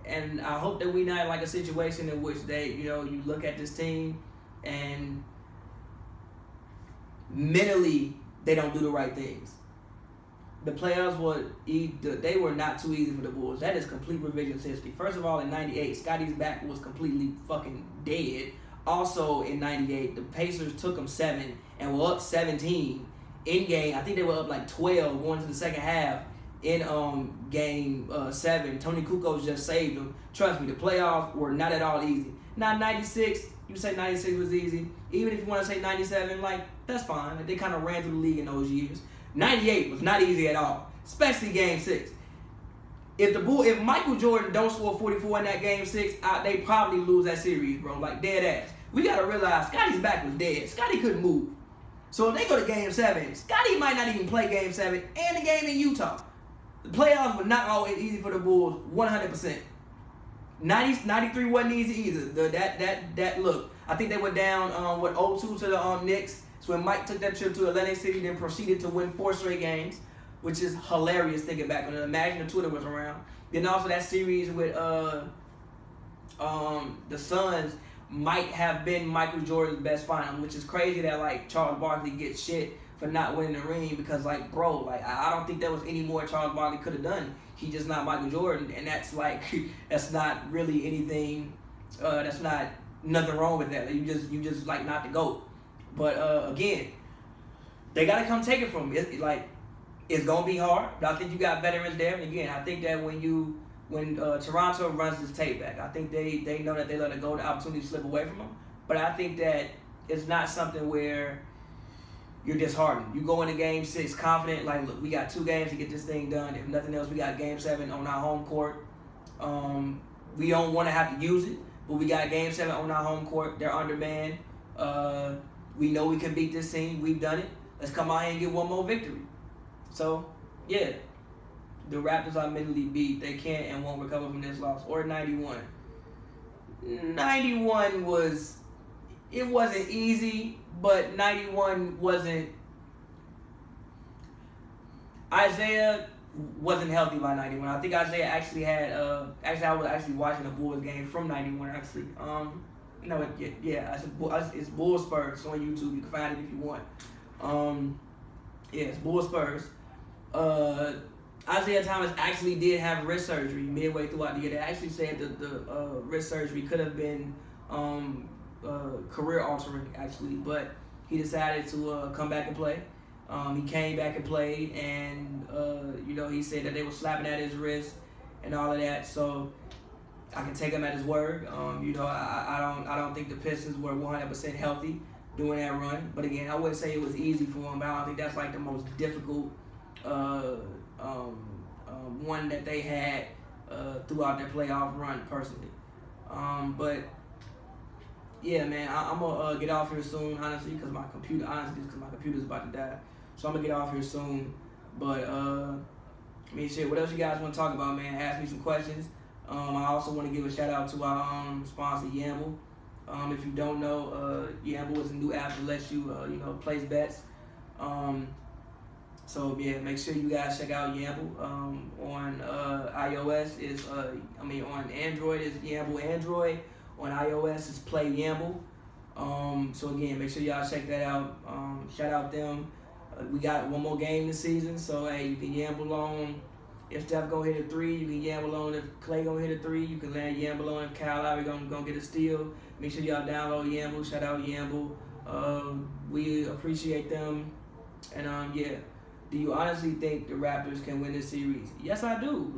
And I hope that we not like a situation in which they, you look at this team and mentally they don't do the right things. The playoffs they were not too easy for the Bulls. That is complete revisionist history. First of all, in '98, Scotty's back was completely fucking dead. Also in '98, the Pacers took them 7 and were up 17 in game. I think they were up like 12 going to the second half in game 7. Tony Kukoc just saved them. Trust me, the playoffs were not at all easy. Not 96. You say 96 was easy. Even if you want to say 97, like, that's fine. Like, they kind of ran through the league in those years. 98 was not easy at all, especially game 6. If Michael Jordan don't score 44 in that game 6, they probably lose that series, bro. Like, dead ass. We got to realize Scotty's back was dead. Scotty couldn't move. So if they go to game 7, Scotty might not even play game 7 and the game in Utah. The playoffs were not always easy for the Bulls, 100%. 93 wasn't easy either. That look, I think they were down 0-2 to the Knicks. So when Mike took that trip to Atlantic City, then proceeded to win 4 straight games, which is hilarious thinking back on it. Imagine if Twitter was around. Then also that series with the Suns might have been Michael Jordan's best final, which is crazy that like Charles Barkley gets shit for not winning the ring because like, bro, like I don't think there was any more Charles Barkley could have done. He just not Michael Jordan, and that's like that's not really anything. That's not nothing wrong with that. Like, you just like not the GOAT. But again, they gotta come take it from him. It's gonna be hard, but I think you got veterans there. And again, I think that when Toronto runs this tape back, I think they know that they let a golden opportunity slip away from them. But I think that it's not something where you're disheartened. You go into game 6 confident, like, look, we got 2 games to get this thing done. If nothing else, we got game 7 on our home court. We don't want to have to use it, but we got game 7 on our home court. They're undermanned. We know we can beat this team. We've done it. Let's come out here and get one more victory. So, yeah, the Raptors are mentally beat. They can't and won't recover from this loss. Or 91. 91 wasn't easy, but 91 wasn't. Isaiah wasn't healthy by 91. I think Isaiah actually had. I was actually watching a Bulls game from 91. Actually, it's Bulls Spurs on YouTube. You can find it if you want. It's Bulls Spurs. Isaiah Thomas actually did have wrist surgery midway throughout the year. They actually said that the wrist surgery could have been career altering actually, but he decided to come back and play. He came back and played, and he said that they were slapping at his wrist and all of that. So I can take him at his word. I don't think the Pistons were 100% healthy doing that run. But again, I wouldn't say it was easy for him. But I don't think that's like the most difficult one that they had throughout their playoff run personally. But yeah, man, I'm gonna get off here soon, honestly, because my computer's about to die. So I'm gonna get off here soon. But shit, what else you guys want to talk about, man? Ask me some questions. I also want to give a shout out to our sponsor, Yamble. If you don't know, Yamble is a new app that lets you place bets. So yeah, make sure you guys check out Yamble. On iOS on Android is Yamble Android. On iOS is Play Yamble. So again, make sure y'all check that out. Shout out them. We got one more game this season, so hey, you can Yamble on. If Steph gonna hit a 3, you can Yamble on. If Klay gonna hit a 3, you can land Yamble on. If Kyle Lowry gonna get a steal, make sure y'all download Yamble. Shout out Yamble. We appreciate them. And yeah. Do you honestly think the Raptors can win this series? Yes, I do.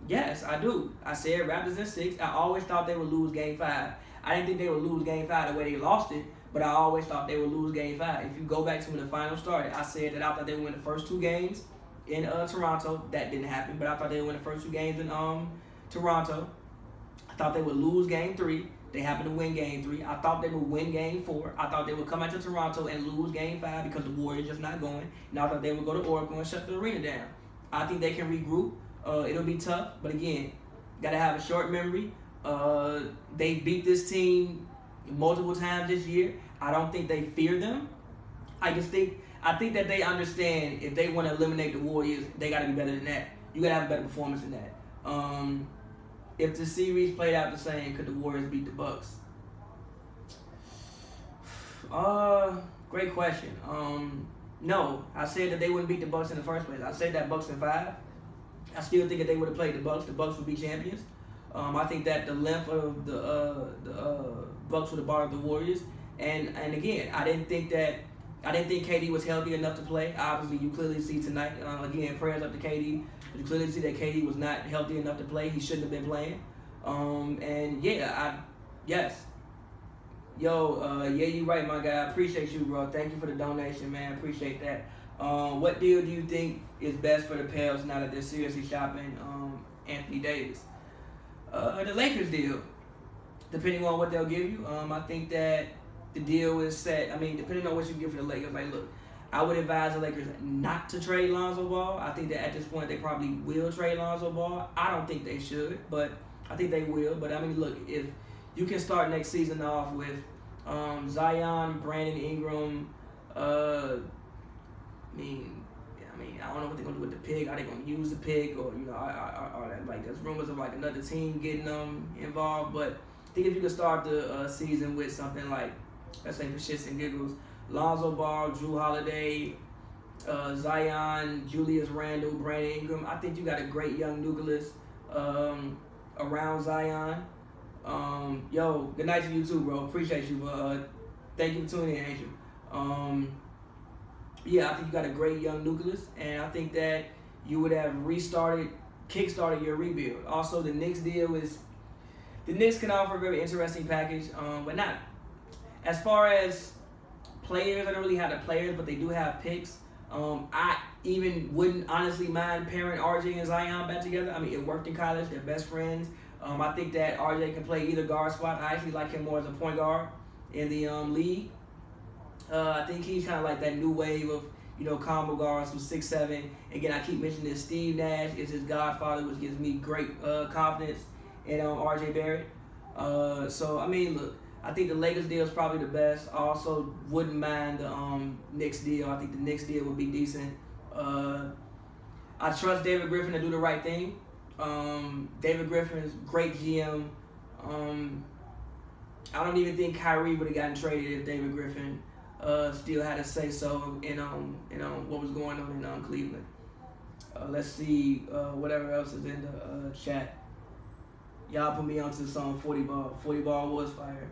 Yes, I do. I said Raptors in 6. I always thought they would lose game 5. I didn't think they would lose Game 5 the way they lost it, but I always thought they would lose Game 5. If you go back to when the final started, I said that I thought they would win the first 2 games in Toronto. That didn't happen, but I thought they would win the first 2 games in Toronto. I thought they would lose Game 3. They happened to win Game 3. I thought they would win Game 4. I thought they would come out to Toronto and lose Game 5 because the Warriors just not going. And I thought they would go to Oracle and shut the arena down. I think they can regroup. It'll be tough, but again, gotta have a short memory. They beat this team multiple times this year. I don't think they fear them. I think that they understand if they want to eliminate the Warriors, they got to be better than that. You got to have a better performance than that. If the series played out the same, could the Warriors beat the Bucks? Great question. No, I said that they wouldn't beat the Bucks in the first place. I said that Bucks in 5. I still think if they would have played the Bucks would be champions. I think that the length of the Bucks would have bothered the Warriors. And again, I didn't think KD was healthy enough to play. Obviously, you clearly see tonight. Again, prayers up to KD. But you clearly see that KD was not healthy enough to play. He shouldn't have been playing. Yes. Yo, yeah, you right, my guy. I appreciate you, bro. Thank you for the donation, man. Appreciate that. What deal do you think is best for the Pels now that they're seriously shopping Anthony Davis? The Lakers deal, depending on what they'll give you. I think that the deal is set. I mean, depending on what you give for the Lakers. Like, look, I would advise the Lakers not to trade Lonzo Ball. I think that at this point they probably will trade Lonzo Ball. I don't think they should, but I think they will. But I mean, look, if you can start next season off with Zion, Brandon Ingram, I don't know what they're gonna do with the pick. Are they gonna use the pick, or like there's rumors of like another team getting involved. But I think if you could start the season with something like, let's say for shits and giggles, Lonzo Ball, Drew Holiday, Zion, Julius Randle, Brandon Ingram, I think you got a great young nucleus around Zion. Yo, good night to you too, bro. Appreciate you. Thank you for tuning in, Angel. Yeah, I think you got a great young nucleus, and I think that you would have kickstarted your rebuild. Also, the Knicks deal is, the Knicks can offer a very interesting package, but not as far as players. I don't really have the players, but they do have picks. I even wouldn't honestly mind pairing RJ and Zion back together. I mean, it worked in college. They're best friends. I think that RJ can play either guard spot. I actually like him more as a point guard in the league. I think he's kind of like that new wave of, combo guards from 6'7". Again, I keep mentioning this. Steve Nash is his godfather, which gives me great confidence in RJ Barrett. So, I mean, look, I think the Lakers deal is probably the best. I also wouldn't mind the Knicks deal. I think the Knicks deal would be decent. I trust David Griffin to do the right thing. David Griffin's great GM. I don't even think Kyrie would have gotten traded if David Griffin still had a say so in what was going on in Cleveland. Let's see whatever else is in the chat. Y'all put me onto the song 40 Ball. 40 Ball was fire.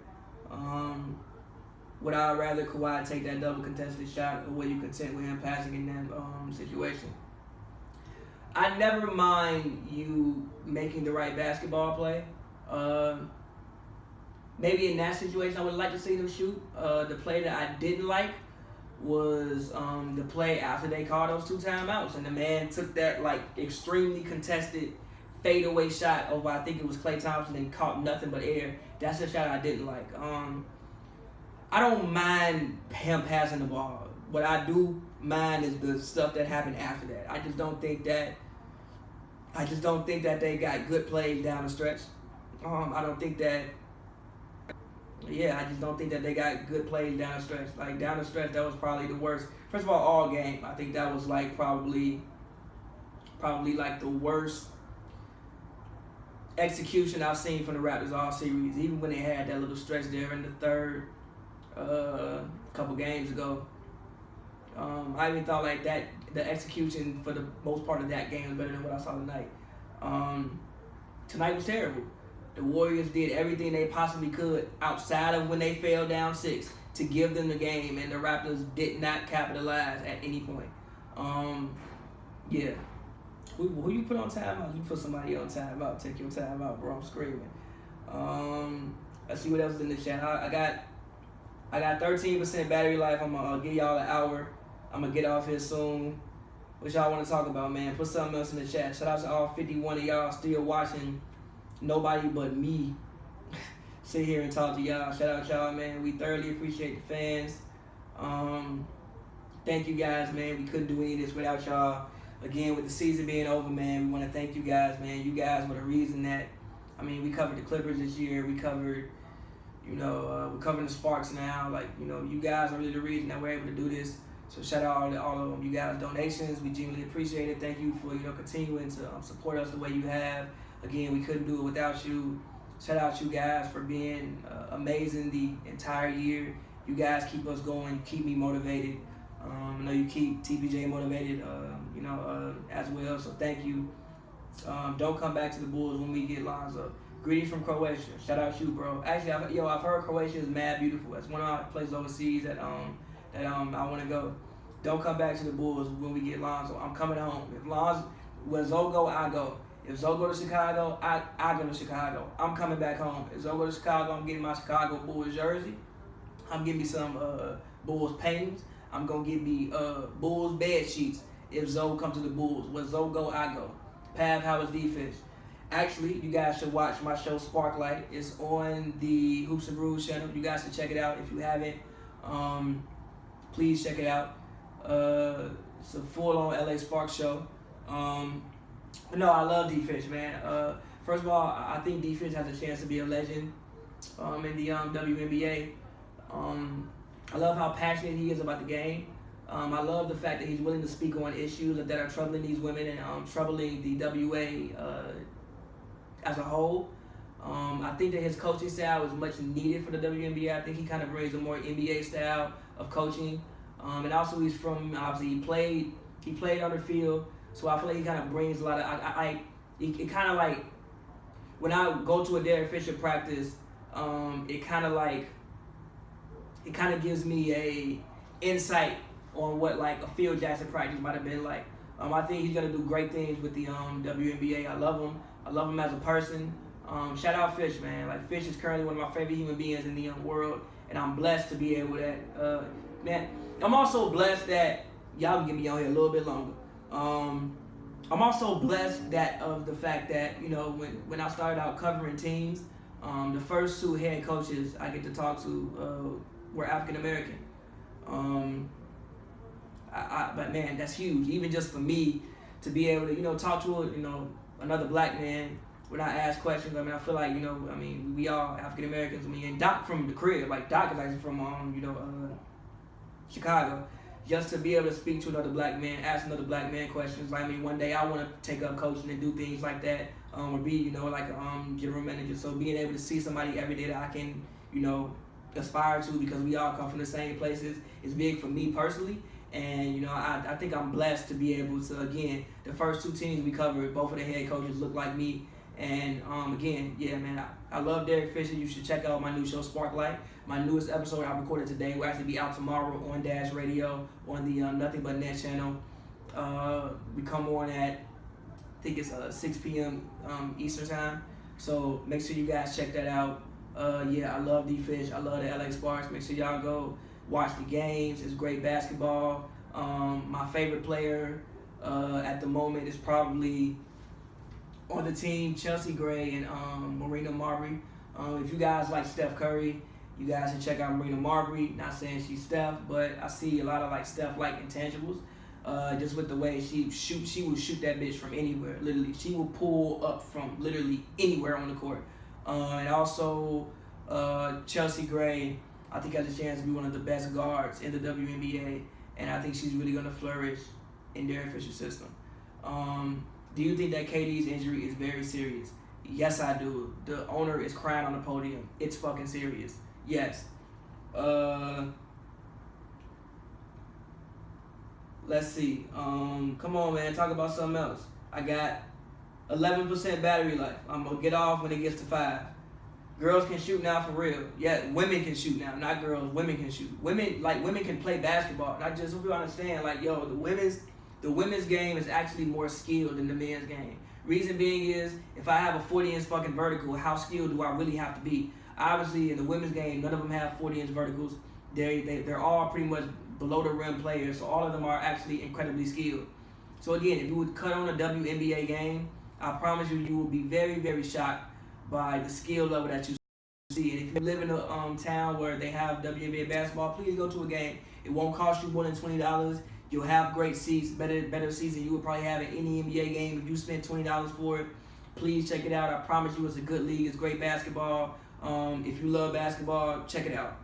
Would I rather Kawhi take that double contested shot, or were you content with him passing in that situation? I never mind you making the right basketball play. Maybe in that situation, I would like to see them shoot. The play that I didn't like was the play after they called those 2 timeouts, and the man took that like extremely contested fadeaway shot over, I think it was Klay Thompson, and caught nothing but air. That's the shot I didn't like. I don't mind him passing the ball. What I do mind is the stuff that happened after that. I just don't think that they got good plays down the stretch. I just don't think that they got good plays down the stretch. Like, down the stretch, that was probably the worst. First of all game, I think that was like probably like the worst execution I've seen from the Raptors all series. Even when they had that little stretch there in the third, couple games ago. I even thought like that the execution for the most part of that game was better than what I saw tonight. Tonight was terrible. The Warriors did everything they possibly could outside of when they fell down 6 to give them the game, and the Raptors did not capitalize at any point. Yeah. Who you put on timeout? You put somebody on timeout. Take your timeout, bro. I'm screaming. Let's see what else is in the chat. I got 13% battery life. I'm gonna give y'all an hour. I'm gonna get off here soon. What y'all want to talk about, man? Put something else in the chat. Shout out to all 51 of y'all still watching. Nobody but me sit here and talk to y'all. Shout out y'all, man. We thoroughly appreciate the fans. Thank you guys, man. We couldn't do any of this without y'all. Again, with the season being over, man, we want to thank you guys, man. You guys were the reason that, I mean, we covered the Clippers this year. We covered, we're covering the Sparks now. Like, you guys are really the reason that we're able to do this. So shout out all of you guys' donations. We genuinely appreciate it. Thank you for, continuing to support us the way you have. Again, we couldn't do it without you. Shout out you guys for being amazing the entire year. You guys keep us going, keep me motivated. I know you keep TPJ motivated, as well. So thank you. Don't come back to the Bulls when we get Lonzo. Greetings from Croatia. Shout out you, bro. Actually, I've heard Croatia is mad beautiful. That's one of my places overseas that I want to go. Don't come back to the Bulls when we get Lonzo. I'm coming home. If Lonzo, where Zoe go, I go. If Zoe go to Chicago, I go to Chicago. I'm coming back home. If Zoe go to Chicago, I'm getting my Chicago Bulls jersey. I'm getting me some Bulls paintings. I'm going to get me Bulls bed sheets if Zoe comes to the Bulls. Where Zoe go, I go. Pav Howard's defense. Actually, you guys should watch my show Sparklight. It's on the Hoops and Brews channel. You guys should check it out if you haven't. Please check it out. It's a full-on LA Sparks show. But no, I love defense, man. First of all, I think defense has a chance to be a legend in the WNBA. I love how passionate he is about the game. I love the fact that he's willing to speak on issues that are troubling these women and troubling the WA as a whole. I think that his coaching style is much needed for the WNBA. I think he kind of brings a more NBA style of coaching. And also he's from, obviously, he played on the field. So I feel like he kind of brings a lot of, it kind of like, when I go to a Derek Fisher practice, it kind of gives me a insight on what like a Phil Jackson practice might have been like. I think he's gonna do great things with the WNBA. I love him. I love him as a person. Shout out Fish, man. Like Fish is currently one of my favorite human beings in the world, and I'm blessed to be able to. Man, I'm also blessed that y'all can get me on here a little bit longer. I'm also blessed that of the fact that when I started out covering teams, the first two head coaches I get to talk to were African American. But man, that's huge. Even just for me to be able to talk to another black man when I ask questions. I mean, I feel like we all African Americans. I mean, and Doc from the crib, like Doc is actually from Chicago. Just to be able to speak to another black man, ask another black man questions. Like, I mean, one day I want to take up coaching and do things like that, or be, like a general manager. So being able to see somebody every day that I can, aspire to, because we all come from the same places, is big for me personally. And, I think I'm blessed to be able to, again, the first two teams we covered, both of the head coaches look like me. And, again, yeah, man, I love Derek Fisher. You should check out my new show, Sparklight. My newest episode I recorded today will actually be out tomorrow on Dash Radio on the Nothing But Net channel. We come on at, I think it's 6 p.m. Eastern time. So make sure you guys check that out. Yeah, I love D-Fish. I love the LA Sparks. Make sure y'all go watch the games. It's great basketball. My favorite player at the moment is probably on the team, Chelsea Gray and Marina Marbury. If you guys like Steph Curry, you guys should check out Marina Marbury. Not saying she's Steph, but I see a lot of like Steph-like intangibles. Just with the way she will shoot that bitch from anywhere. Literally, she will pull up from literally anywhere on the court. And also, Chelsea Gray, I think has a chance to be one of the best guards in the WNBA, and I think she's really gonna flourish in Derek Fisher's system. Do you think that KD's injury is very serious? Yes, I do. The owner is crying on the podium. It's fucking serious. Yes. Let's see. Come on, man. Talk about something else. I got 11% battery life. I'm going to get off when it gets to 5. Girls can shoot now for real. Yeah, women can shoot now. Not girls. Women can shoot. Women can play basketball. Not just so people understand. Like, yo, the women's game is actually more skilled than the men's game. Reason being is, if I have a 40-inch fucking vertical, how skilled do I really have to be? Obviously, in the women's game, none of them have 40-inch verticals. They're all pretty much below the rim players, so all of them are actually incredibly skilled. So again, if you would cut on a WNBA game, I promise you, you will be very, very shocked by the skill level that you see. And if you live in a town where they have WNBA basketball, please go to a game. It won't cost you more than $20. You'll have great seats, better seats than you would probably have in any NBA game if you spend $20 for it. Please check it out. I promise you, it's a good league. It's great basketball. If you love basketball, check it out.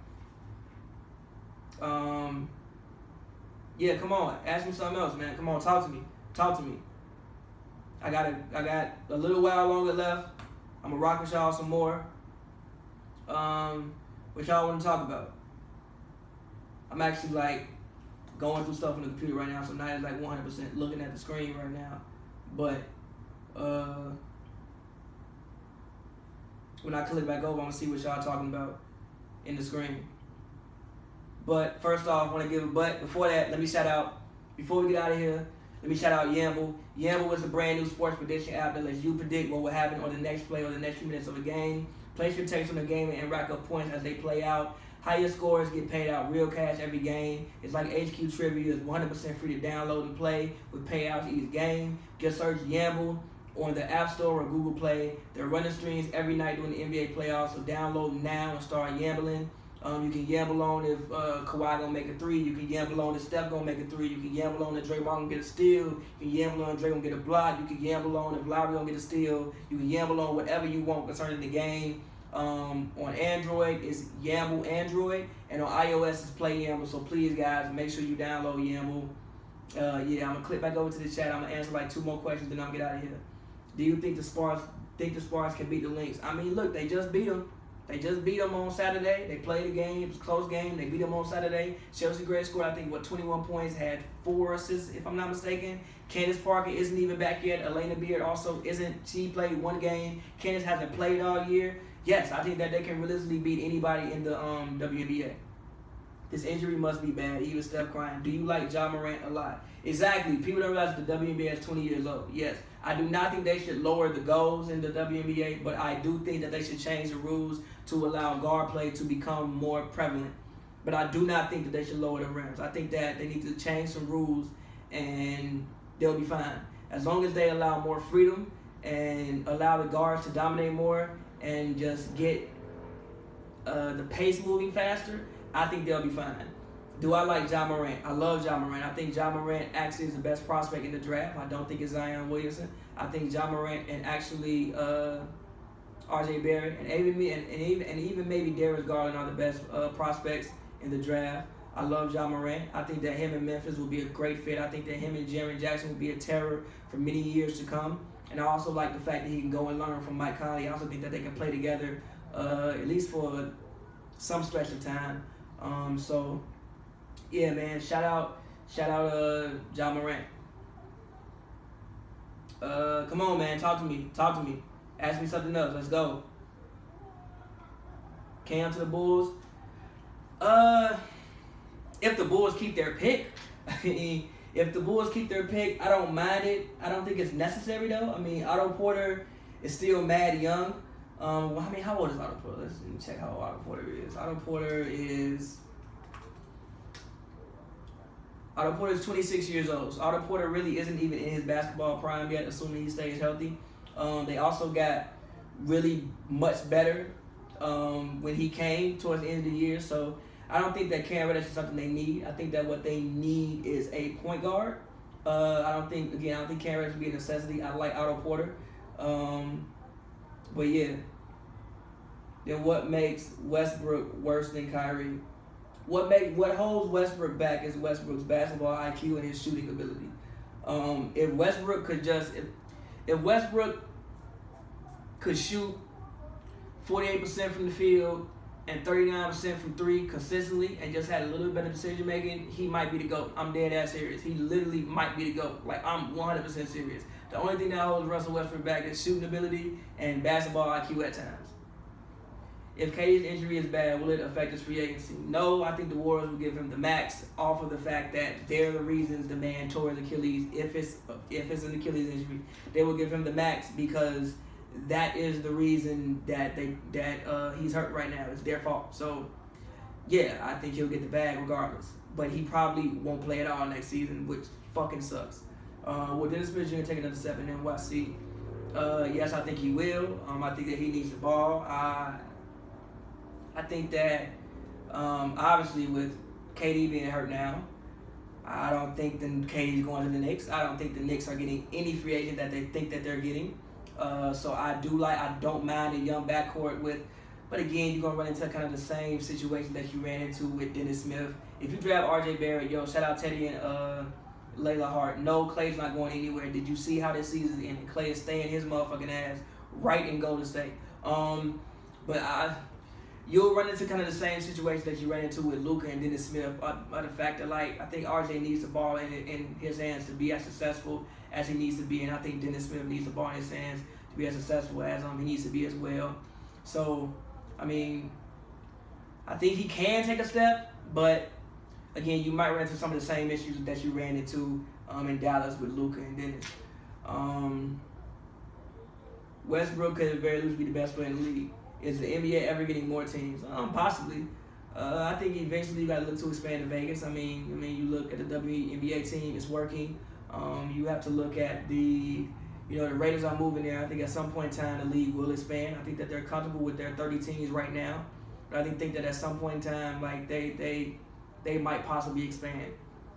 Yeah, come on. Ask me something else, man. Come on, talk to me. Talk to me. I got a little while longer left. I'm gonna rock with y'all some more. What y'all want to talk about? I'm actually like going through stuff on the computer right now, so not like 100% looking at the screen right now. But when I click back over, I'm gonna see what y'all talking about in the screen. But first off, I want to give before that, let me shout out, before we get out of here, let me shout out Yamble. Yamble is a brand new sports prediction app that lets you predict what will happen on the next play or the next few minutes of a game. Place your takes on the game and rack up points as they play out. Higher scores get paid out real cash every game. It's like HQ Trivia. It's 100% free to download and play with payouts each game. Just search Yamble on the App Store or Google Play. They're running streams every night during the NBA playoffs, so download now and start yambling. You can gamble on if Kawhi gonna make a three. You can gamble on if Steph gonna make a three. You can gamble on if Draymond gonna get a steal. You can gamble on if Draymond gonna get a block. You can gamble on if Lowry gonna get a steal. You can gamble on whatever you want concerning the game. On Android, it's Yamble Android, and on iOS, it's Play Yamble. So please, guys, make sure you download Yamble. Yeah, I'm gonna click back over to the chat. I'm gonna answer like 2 more questions, then I'm gonna get out of here. Do you think the Sparks can beat the Lynx? I mean, look, they just beat them. They just beat them on Saturday. They played a game. It was a close game. They beat them on Saturday. Chelsea Gray scored, I think, 21 points, had 4 assists, if I'm not mistaken. Candace Parker isn't even back yet. Elena Beard also isn't. She played 1 game. Candace hasn't played all year. Yes, I think that they can realistically beat anybody in the WNBA. This injury must be bad. Even Steph crying. Do you like Ja Morant a lot? Exactly. People don't realize the WNBA is 20 years old. Yes. I do not think they should lower the goals in the WNBA, but I do think that they should change the rules to allow guard play to become more prevalent. But I do not think that they should lower the rims. I think that they need to change some rules and they'll be fine. As long as they allow more freedom and allow the guards to dominate more and just get the pace moving faster, I think they'll be fine. Do I like Ja Morant? I love Ja Morant. I think Ja Morant actually is the best prospect in the draft. I don't think it's Zion Williamson. I think Ja Morant and actually R.J. Barrett and even maybe Darius Garland are the best prospects in the draft. I love Ja Morant. I think that him and Memphis will be a great fit. I think that him and Jaren Jackson will be a terror for many years to come. And I also like the fact that he can go and learn from Mike Conley. I also think that they can play together at least for some stretch of time. So yeah, man, shout out Ja Morant. Come on, man, talk to me. Ask me something else. Let's go. Cam to the Bulls. If the Bulls keep their pick, if the Bulls keep their pick, I don't mind it. I don't think it's necessary though. I mean, Otto Porter is still mad young. Well, I mean, how old is Otto Porter? Let me check how old Otto Porter is. Otto Porter is 26 years old. So Otto Porter really isn't even in his basketball prime yet, assuming he stays healthy. They also got really much better when he came towards the end of the year. So I don't think that Cam Reddish is something they need. I think that what they need is a point guard. I don't think Cam Reddish will be a necessity. I like Otto Porter. But yeah. Then what makes Westbrook worse than Kyrie? What holds Westbrook back is Westbrook's basketball IQ and his shooting ability. If Westbrook could shoot 48% from the field and 39% from 3 consistently and just had a little bit of decision making, he might be the GOAT. I'm dead ass serious. He literally might be the GOAT. Like, I'm 100% serious. The only thing that holds Russell Westbrook back is shooting ability and basketball IQ at times. If KD's injury is bad, will it affect his free agency? No, I think the Warriors will give him the max off of the fact that they're the reasons the man tore his Achilles. If it's an Achilles injury, they will give him the max because that is the reason that he's hurt right now. It's their fault. So, yeah, I think he'll get the bag regardless. But he probably won't play at all next season, which fucking sucks. Will Dennis Smith Jr. take another step in NYC? Yes, I think he will. I think that he needs the ball. I think that obviously with KD being hurt now, I don't think that KD's going to the Knicks. I don't think the Knicks are getting any free agent that they think that they're getting. So I don't mind a young backcourt with, but again, you're going to run into kind of the same situation that you ran into with Dennis Smith. If you draft RJ Barrett, shout out Teddy and Layla Hart. No, Klay's not going anywhere. Did you see how this season ended? Klay is staying his motherfucking ass right in Golden State. You'll run into kind of the same situation that you ran into with Luka and Dennis Smith. By the fact that I think RJ needs the ball in his hands to be as successful as he needs to be, and I think Dennis Smith needs the ball in his hands to be as successful as he needs to be as well. So, I mean, I think he can take a step, but again, you might run into some of the same issues that you ran into in Dallas with Luka and Dennis. Westbrook could at the very least be the best player in the league. Is the NBA ever getting more teams? Possibly. I think eventually you got to look to expand to Vegas. I mean, you look at the WNBA team; it's working. You have to look at the Raiders are moving there. I think at some point in time the league will expand. I think that they're comfortable with their 30 teams right now, but I think that at some point in time, they might possibly expand.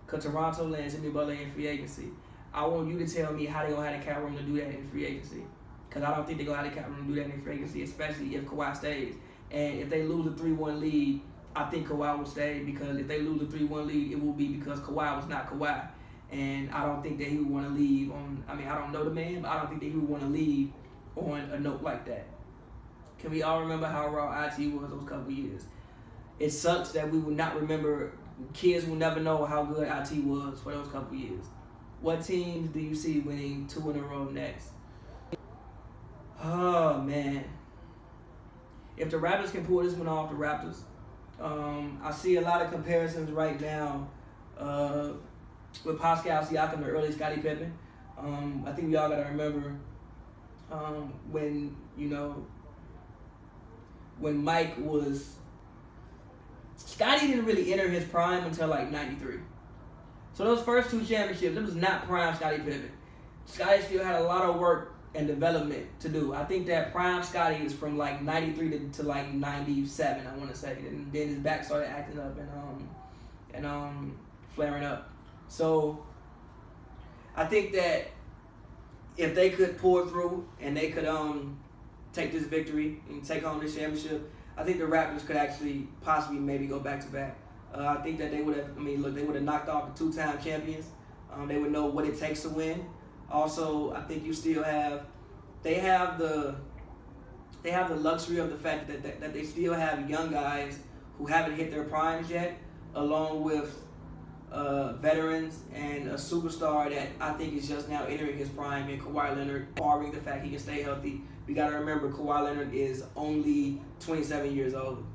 Cause Toronto lands Jimmy Butler in free agency. I want you to tell me how they gonna have the cap room to do that in free agency. Because I don't think they're going to have the cap room to do that in free agency, especially if Kawhi stays. And if they lose a 3-1 lead, I think Kawhi will stay, because if they lose a 3-1 lead, it will be because Kawhi was not Kawhi. And I don't think that he would want to leave on, I don't know the man, but I don't think that he would want to leave on a note like that. Can we all remember how raw IT was those couple years? It sucks that we will not remember, kids will never know how good IT was for those couple years. What teams do you see winning 2 in a row next? Oh, man. If the Raptors can pull this one off, the Raptors. I see a lot of comparisons right now with Pascal Siakam, the early Scottie Pippen. I think we all got to remember when Mike was... Scottie didn't really enter his prime until 93. So those first 2 championships, it was not prime Scottie Pippen. Scottie still had a lot of work and development to do. I think that prime Scottie is from 93 to 97, I want to say. And then his back started acting up and flaring up. So I think that if they could pull through and they could take this victory and take home this championship, I think the Raptors could actually possibly maybe go back to back. I think that they would have, they would have knocked off the 2-time champions. They would know what it takes to win. Also, I think you still have, they have the luxury of the fact that they still have young guys who haven't hit their primes yet, along with veterans and a superstar that I think is just now entering his prime in Kawhi Leonard, barring the fact he can stay healthy. We got to remember Kawhi Leonard is only 27 years old.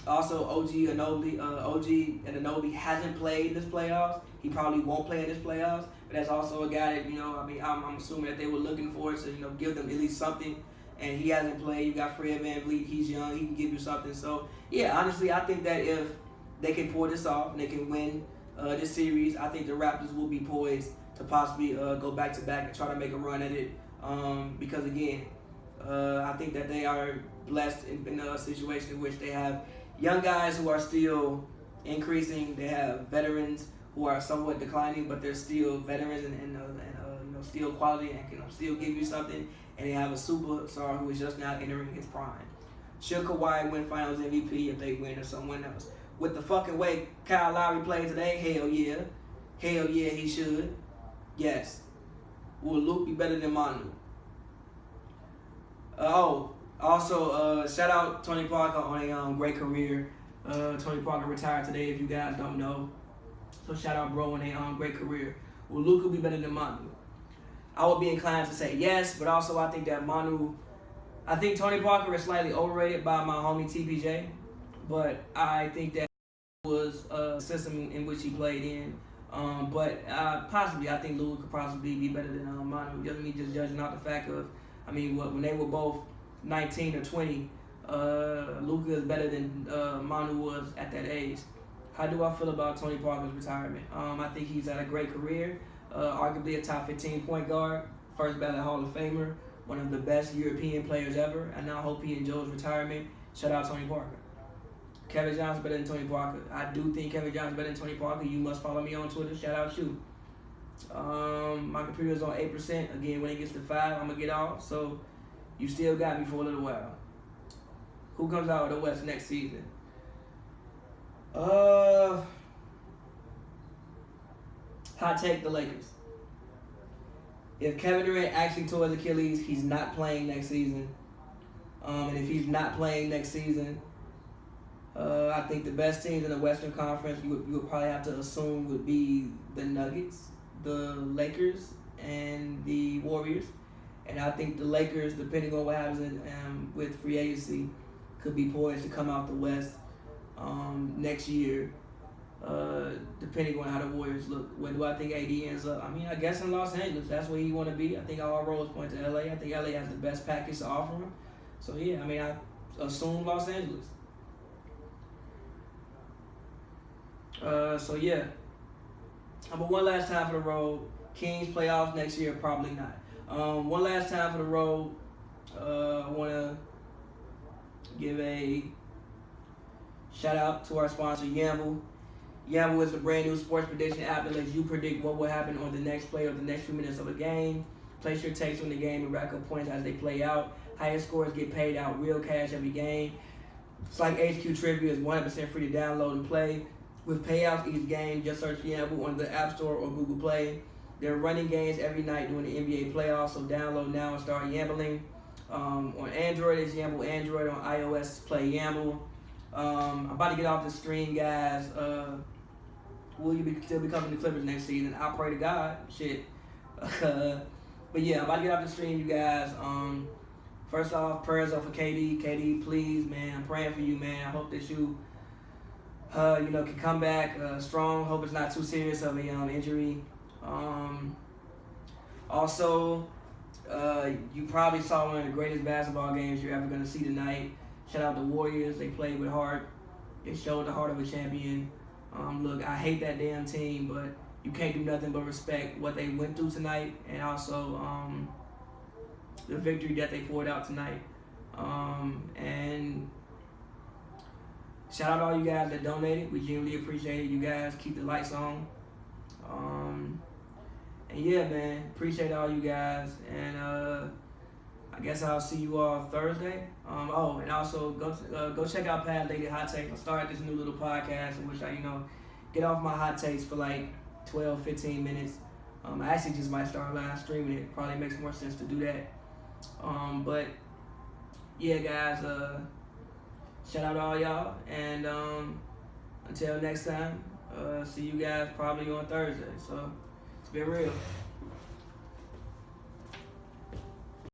Also, OG Anunoby hasn't played this playoffs. He probably won't play in this playoffs. But that's also a guy that, I'm assuming that they were looking for to, give them at least something. And he hasn't played. You got Fred VanVleet. He's young. He can give you something. So, yeah, honestly, I think that if they can pull this off and they can win this series, I think the Raptors will be poised to possibly go back-to-back and try to make a run at it. Because, again, I think that they are blessed in a situation in which they have young guys who are still increasing. They have veterans who are somewhat declining, but they're still veterans and still quality and can still give you something. And they have a superstar who is just now entering his prime. Should Kawhi win Finals MVP if they win or someone else? With the fucking way Kyle Lowry played today, hell yeah. Hell yeah, he should. Yes. Will Luke be better than Manu? Also, shout out Tony Parker on a great career. Tony Parker retired today, if you guys don't know. So shout out bro on a great career. Will Luka be better than Manu? I would be inclined to say yes, but also I think that I think Tony Parker is slightly overrated by my homie TPJ, but I think that was a system in which he played in. But possibly, I think Luka could possibly be better than Manu. Just me just judging out the fact of I mean, when they were both 19 or 20, Luka is better than Manu was at that age. How do I feel about Tony Parker's retirement? I think he's had a great career, arguably a top 15 point guard, first ballot Hall of Famer, one of the best European players ever, and I hope he enjoys retirement. Shout out Tony Parker. Kevin Johnson's better than Tony Parker. I do think Kevin Johnson's better than Tony Parker. You must follow me on Twitter. Shout out you. My computer's on 8%. Again, when it gets to 5, I'm going to get off. So you still got me for a little while. Who comes out of the West next season? Hot take, the Lakers. If Kevin Durant actually tore his Achilles, he's not playing next season. And if he's not playing next season, I think the best teams in the Western Conference you would probably have to assume would be the Nuggets, the Lakers, and the Warriors. And I think the Lakers, depending on what happens with free agency, could be poised to come out the West next year, depending on how the Warriors look. Where do I think AD ends up? I mean, I guess in Los Angeles, that's where he want to be. I think all roads point to LA. I think LA has the best package to offer him. So yeah, I mean, I assume Los Angeles. So yeah. But one last time for the road. Kings playoffs next year, probably not. One last time for the road. I want to give a shout out to our sponsor, Yamble. Yamble is the brand new sports prediction app that lets you predict what will happen on the next play or the next few minutes of a game. Place your takes on the game and rack up points as they play out. Highest scores get paid out real cash every game. It's like HQ Trivia is 100% free to download and play. With payouts each game, just search Yamble on the App Store or Google Play. They're running games every night during the NBA playoffs, so download now and start yambling. On Android, it's Yamble Android. On iOS, it's Play Yamble. I'm about to get off the stream, guys. Will you still be covering the Clippers next season? I pray to God. Shit. But yeah, I'm about to get off the stream, you guys. First off, prayers up for KD. KD, please, man. I'm praying for you, man. I hope that you can come back strong. Hope it's not too serious of a injury. Also, you probably saw one of the greatest basketball games you're ever going to see tonight. Shout out the Warriors. They played with heart. They showed the heart of a champion. Look, I hate that damn team, but you can't do nothing but respect what they went through tonight and also the victory that they poured out tonight. And shout out to all you guys that donated. We genuinely appreciate it. You guys keep the lights on. And yeah, man, appreciate all you guys. And I guess I'll see you all Thursday. And also go check out Pad Lady Hot Takes. I started this new little podcast in which I, get off my hot takes for like 12, 15 minutes. I actually just might start live streaming it. Probably makes more sense to do that. But yeah, guys, shout out to all y'all. And until next time, see you guys probably on Thursday. So it's been real.